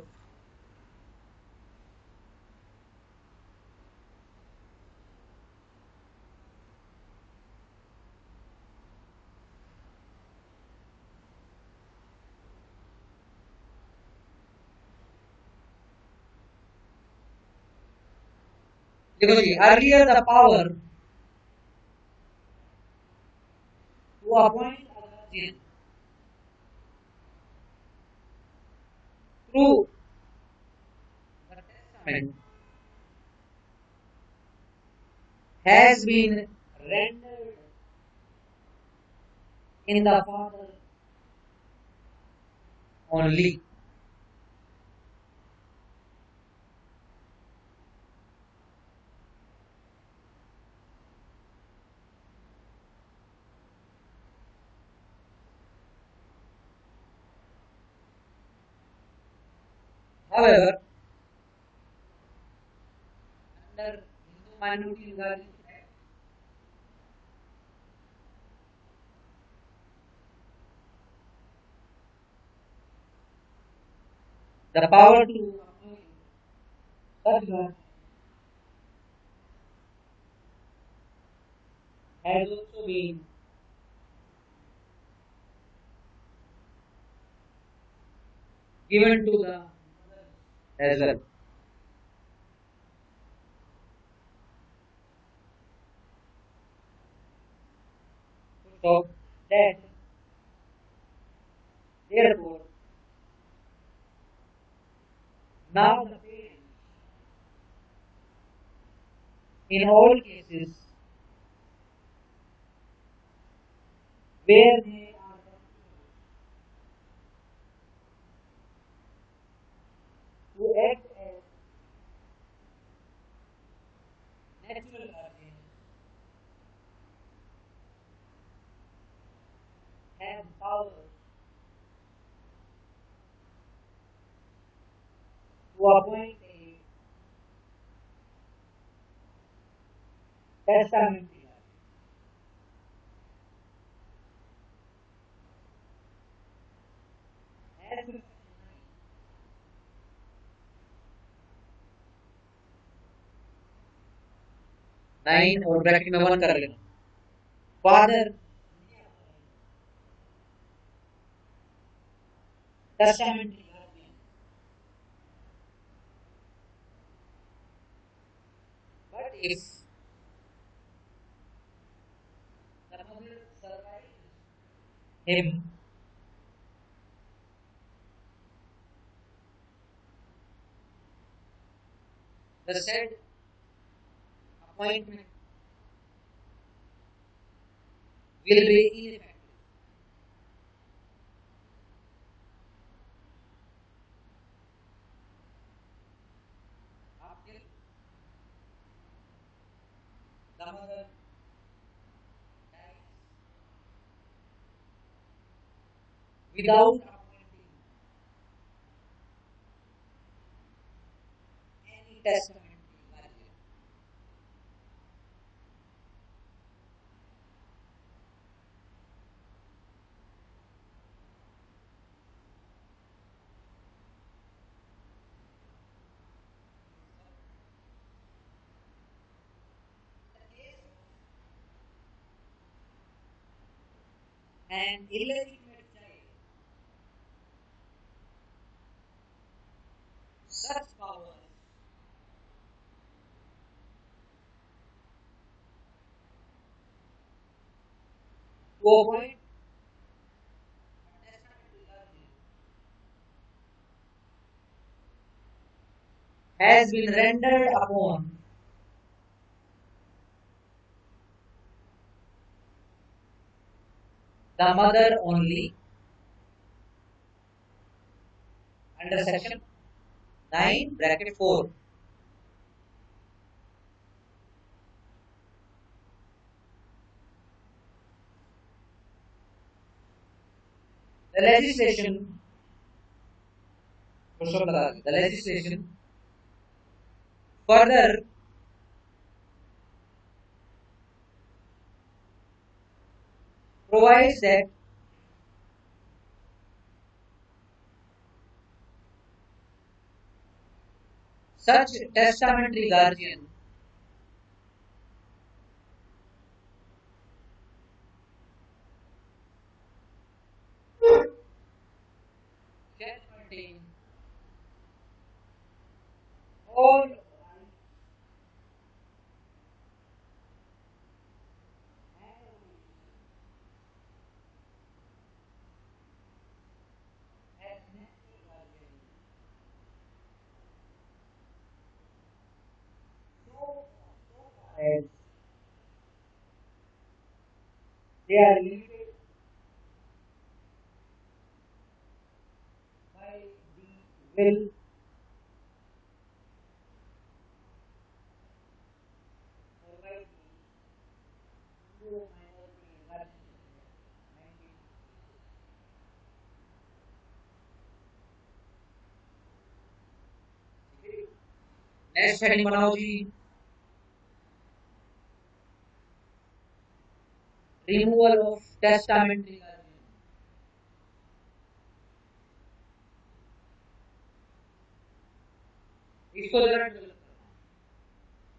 देखो जी, earlier the power to appoint a guardian through the testament has been rendered in the father only. However, under Hindu minority regarding the power to appoint such God has also been given to the as well. So that therefore now the parents in all cases where they are to act as natural guardians have power to appoint a testamentary guardian. As per 9 और bracket में 1 कर लेना। Father testamentary guardian, but if the mother survives him, the said appointment will be ineffective. After the mother dies without appointing any testamentary guardian. An illegitimate child, such powers to appoint a testamentary guardian has been rendered upon the mother only under section 9 bracket 4. The legislation, the legislation further provides that such testamentary guardian shall contain all as they are limited by the will or by the Minority Guardianship Act 19. Next heading बनाओ जी, removal of testamentary guardian. इसको जरा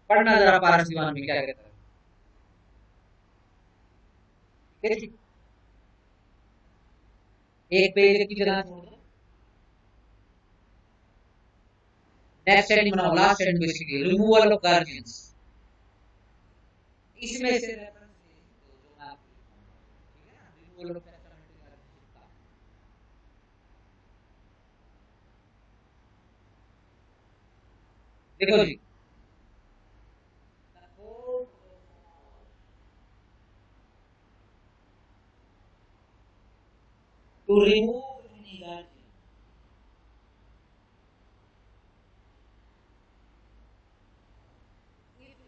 पढ़ना जरा पारस दीवान में क्या कहता है। ठीक है जी, एक पेज की जगह छोड़ दो, नेक्स्ट हेडिंग बनाओ, last heading basically removal of guardians. इसमें से रेफरेंस ले दो जो मैं आपको लिखूंगा, ठीक है ना, रिमूवल ऑफ टेस्टामेंट्री गार्डियनशिप का। देखो जी, to remove any guardian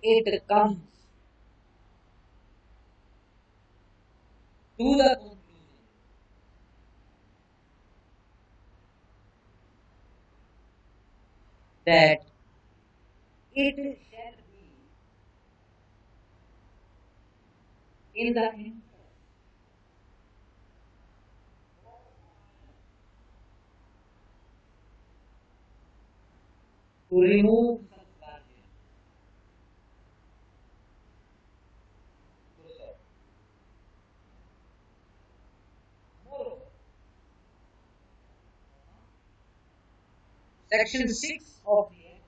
it comes to the conclusion that it shall be in the interest to remove such guardian. Moreover, Section 6 of the Act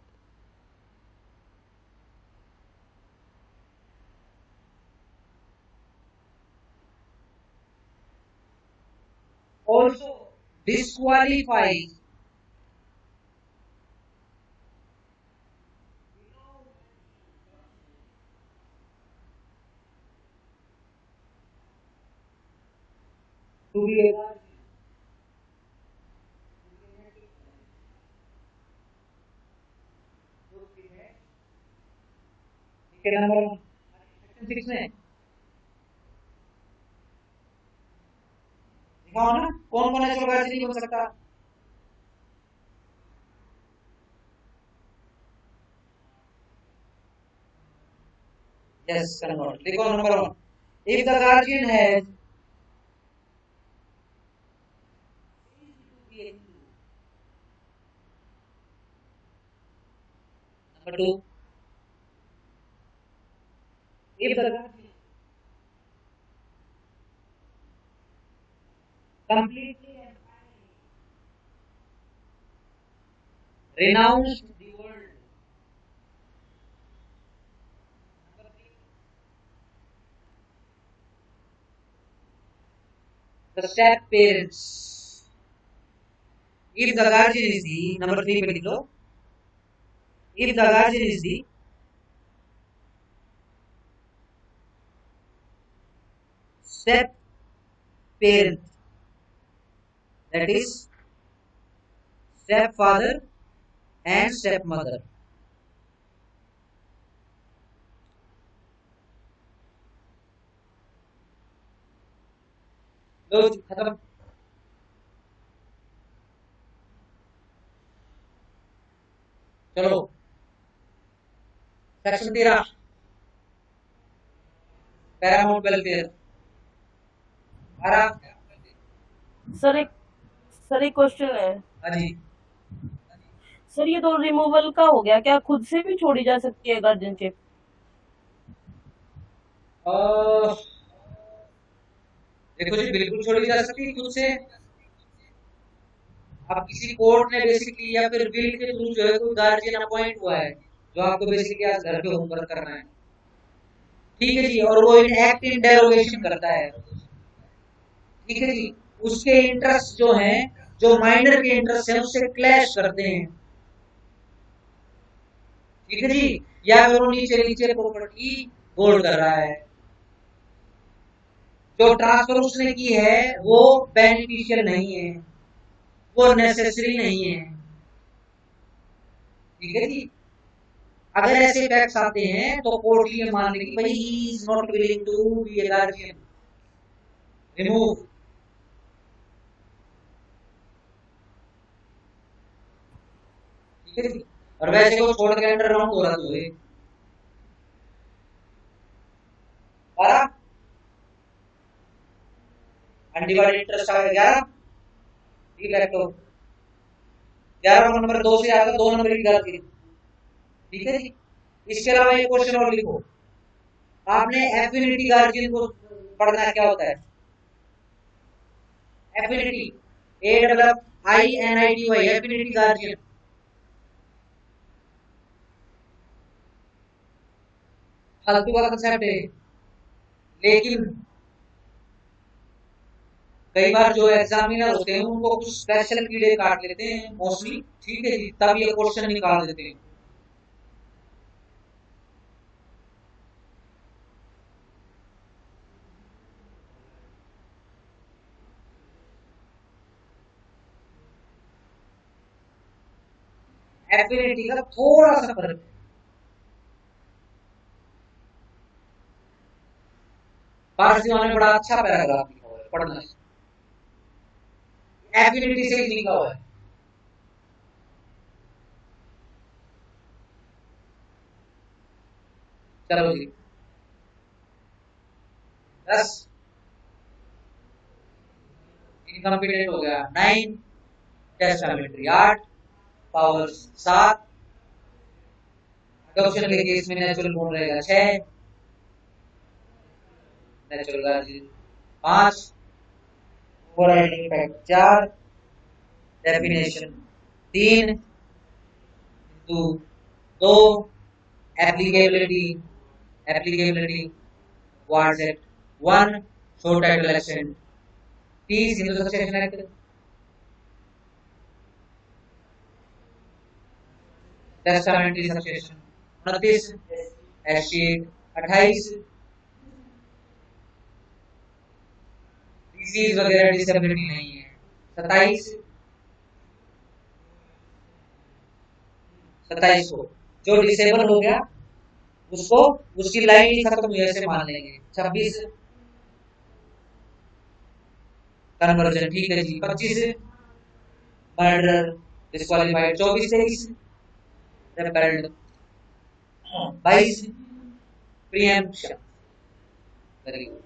also disqualifies to be a guardian. ठीक है, number 1 section 6 में दिखाओ ना कौन कौन natural guardian नहीं बन सकता। यस कन्वर्ट, देखो number 1, if the guardian has number 2, if the guardian completely and finally renounced the world. Number 3, the step parents. If the guardian is the, number 3 पे लिख लो, if the guardian is the step parent, that is stepfather and stepmother. लो जी, खत्म। चलो section 13 Paramount welfare. 12 sir एक question है। हाँ जी। Sir ये तो removal का हो गया, क्या खुद से भी छोड़ी जा सकती है गार्जियनशिप? देखो जी, बिल्कुल छोड़ी जा सकती है खुद से। अब किसी कोर्ट ने बेसिकली या फिर बिल के थ्रू जो है कोई गार्जियन अपॉइंट हुआ है जो आपको बेसिकली आज घर पे होमवर्क करना है, ठीक है जी, और वो इन एक्ट इन डेरोगेशन करता है, ठीक है जी, उसके इंटरेस्ट जो हैं, जो माइनर के इंटरेस्ट हैं उससे क्लैश करते हैं, ठीक है जी, या फिर वो नीचे नीचे प्रॉपर्टी होल्ड कर रहा है, जो ट्रांसफर उसने की है वो बेनिफिशियल नहीं है, वो नेसेसरी नहीं है, ठीक है जी। अगर ऐसे फैक्ट्स आते हैं तो कोर्ट ये मान लेगी भाई ही is not willing to be a guardian, remove. ठीक है जी। और वैसे को छोड़ के अंडर राउंड हो रहा तो है और अनडिवाइडेड इंटरेस्ट आ गया 11, ठीक है, तो 11 नंबर 2 से आगे 2 नंबर की गलती, ठीक है जी। इसके अलावा एक क्वेश्चन और लिखो, आपने एफिनिटी गार्जियन को पढ़ना है, क्या होता है affinity? A double F I N I T Y, affinity guardian. फालतू का कंसेप्ट है, लेकिन कई बार जो एग्जामिनर होते हैं उनको कुछ स्पेशल कीड़े काट लेते हैं मोस्टली, ठीक है जी, तब ये क्वेश्चन निकाल देते हैं। एफिनिटी का थोड़ा सा फर्क है। पारसी में बड़ा अच्छा पैराग्राफ लिखा हुआ है, पढ़ना एफिनिटी से ही लिखा हुआ है। चलो जी 10 इनकम्प्लीट हो गया, 9 टेस्टामेंट्री 8 पावर 7, अडॉप्शन के केस में नेचुरल बॉर्न रहेगा 6, natural guardian 5, overriding effect 4, definition 3 into 2, applicability wards act 1, शो title action 30, Hindu succession act, testamentary succession 29, estate 28, disease वगैरह डिसेबिलिटी नहीं है 27 को जो डिसेबल हो गया उसको उसकी लाइन ही खत्म हुई ऐसे मान लेंगे। 26 कन्वर्जन, ठीक है जी। 25 murder disqualified, 24 23 repealed, 22 preemption, very good,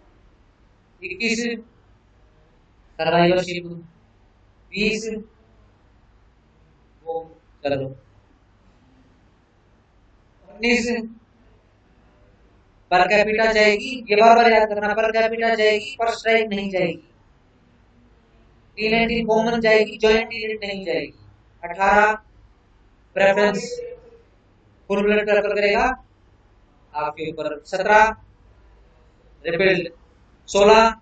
21 survivorship, 20 वो चलो, 19 पर कैपिटा जाएगी, ये बार बार याद करना, पर कैपिटा जाएगी पर स्ट्राइक नहीं जाएगी, 3 कॉमन जाएगी, जॉइंट यूनिट नहीं जाएगी, 18 प्रेफरेंस फुल ब्लड प्रेफर करेगा आपके ऊपर, 17 repelled, 16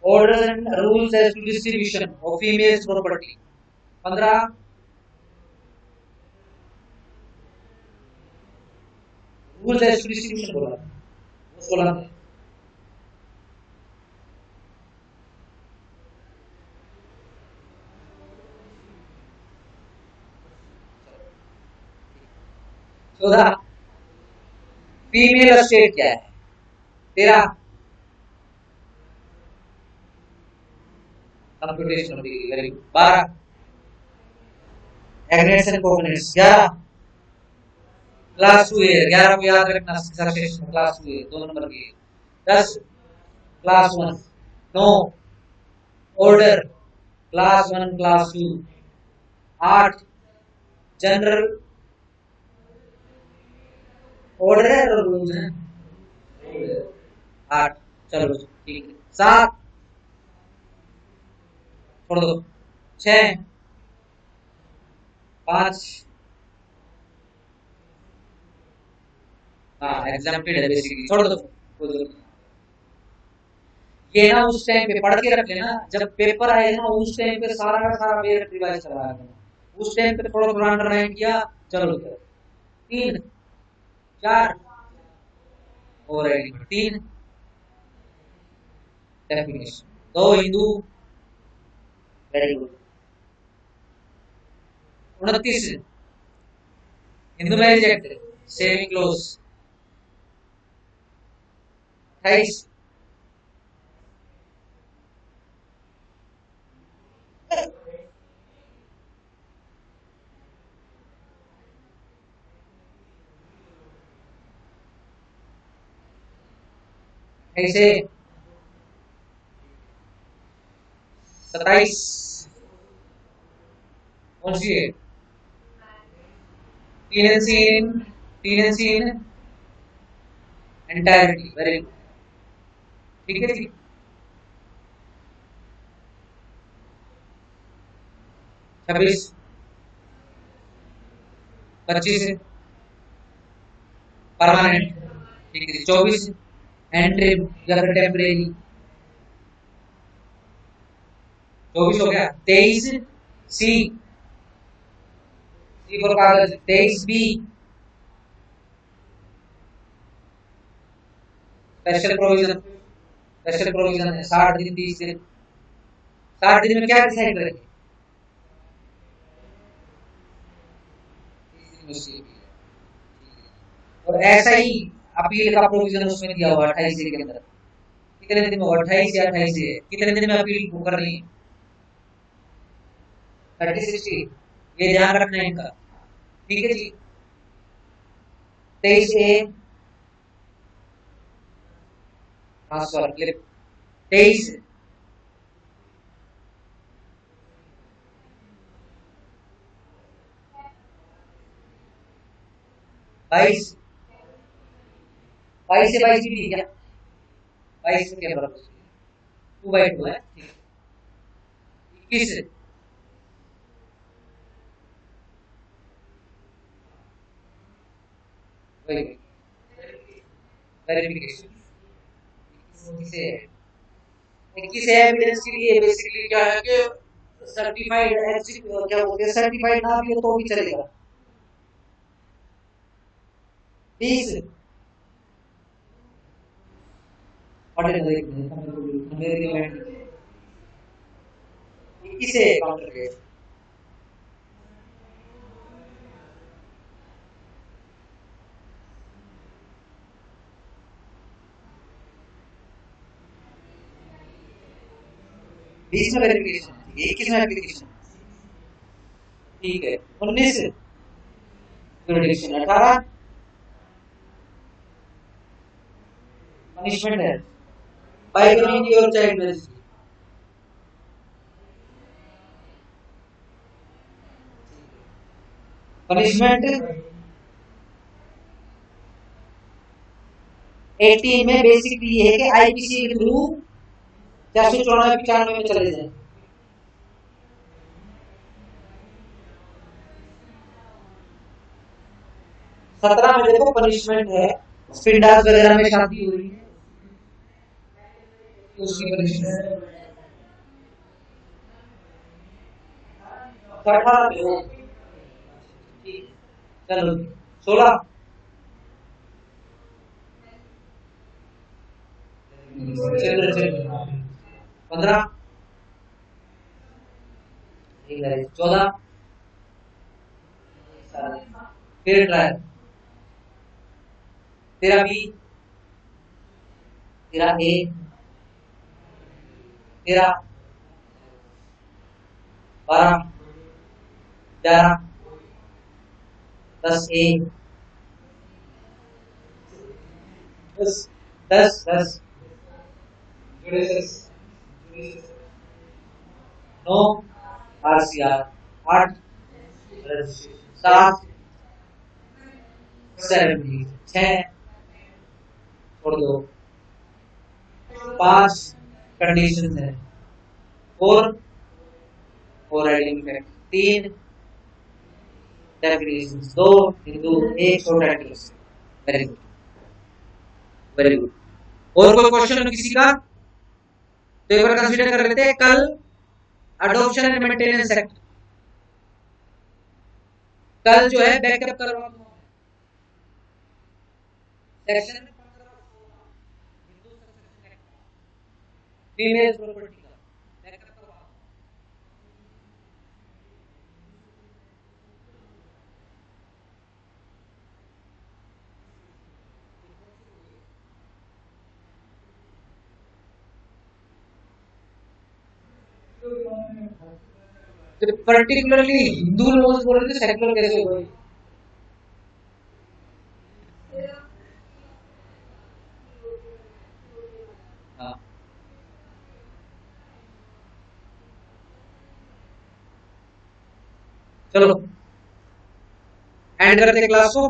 orders and rules as to distribution of females property, 15 rules as to distribution बोला वो 16 14 फीमेल एस्टेट क्या है, 13 computation of degree, very good, 12 agnates and cognates 11 class 2 है, 11 को याद रखना, सक्सेशन क्लास 2 है, 2 नंबर की। 10 class 1, 9 order class 1 class 2, 8 general order है और रूल्स हैं 8, चलो ठीक है। 7 छोड़ दो, 6 5 हाँ एग्जाम्प्टेड है बेसिकली, छोड़ दो कोई जरूरत नहीं। ये ना उस टाइम पे पढ़ के रख लेना, जब पेपर आए ना उस टाइम पे सारा का सारा पेपर रिवाइज करवाया करना, उस टाइम पे थोड़ा थोड़ा अंडरलाइन किया, चलो 3 4 और 3 definition, 2 Hindu, very good. 29 Hindu marriage act, saving close. 28 ऐसे 27 कौन सी है? तीन एंटायरिटी, वेरी गुड, ठीक है जी। 26 25 परमानेंट, ठीक है। 24 एंट्री या फिर टेम्परेरी, 24 हो गया। 23 सी, सी फॉर कागज। 23 B special provision, special provision है 60 दिन 30 दिन। 60 दिन में क्या डिसाइड करेंगे? 30 दिन में, और ऐसा ही अपील का प्रोविजन उसमें दिया हुआ 28 के अंदर, कितने दिन में? 28 या 28 है, कितने दिन में अपील करनी है? 30-60, ये ध्यान रखना है इनका, ठीक है जी। 23 ए, हाँ सॉरी क्लिप, 23 22 22 से 22 भी क्या? 22 के बराबर 2/2 है, ठीक है। 21 वेरिफिकेशन, 21 एविडेंस के लिए बेसिकली क्या है कि सर्टिफाइड, क्या बोलते हैं, सर्टिफाइड ना भी हो तो भी चलेगा। 20 21 काउंटर के 20 में वेरिफिकेशन, 21 में एप्लीकेशन, ठीक है। 19 जुरिडिक्शन, 18 पनिशमेंट है बाय कम्युनिटी और चाइल्ड मैरिज की। पनिशमेंट 18 में बेसिकली ये है कि आईपीसी के थ्रू 494-95 में चले जाए। सत्रह में देखो पनिशमेंट है, स्पिंडास वगैरह में शादी हो रही है उसकी पनिशमेंट। 18 में हो, ठीक, चलो 16 15 14 फिर ट्रायल 13 बी 13 ए 13 12 11 10A, 10 10 10 9 RCR, 8 रजिस्ट्रेशन, 7 7 6 छोड़ दो, 5 कंडीशन है, 4 riding effect, 3 definition, 2 Hindu, 1 short entries. Very good, very good. और कोई क्वेश्चन किसी का? तो एक बार कंसीडर कर लेते हैं। कल अडॉप्शन एंड मेंटेनेंस एक्ट, कल जो है बैकअप करवा सेक्शन फीमेल प्रॉपर्टी का बैकअप करवा। तो पर्टिकुलरली हिंदू लॉज बोल रहे थे, सेकुलर कैसे हो गए? हाँ, चलो एंड करते क्लास को।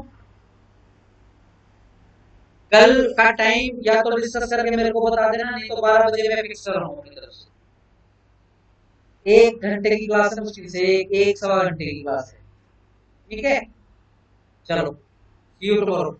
कल का टाइम या तो डिस्कस करके मेरे को बता देना, नहीं तो 12 बजे मैं फिक्स कर रहा हूँ अपनी तरफ से। 1 घंटे की क्लास है, मुश्किल से 1 सवा घंटे की क्लास है, ठीक है? चलो सी यू टुमारो।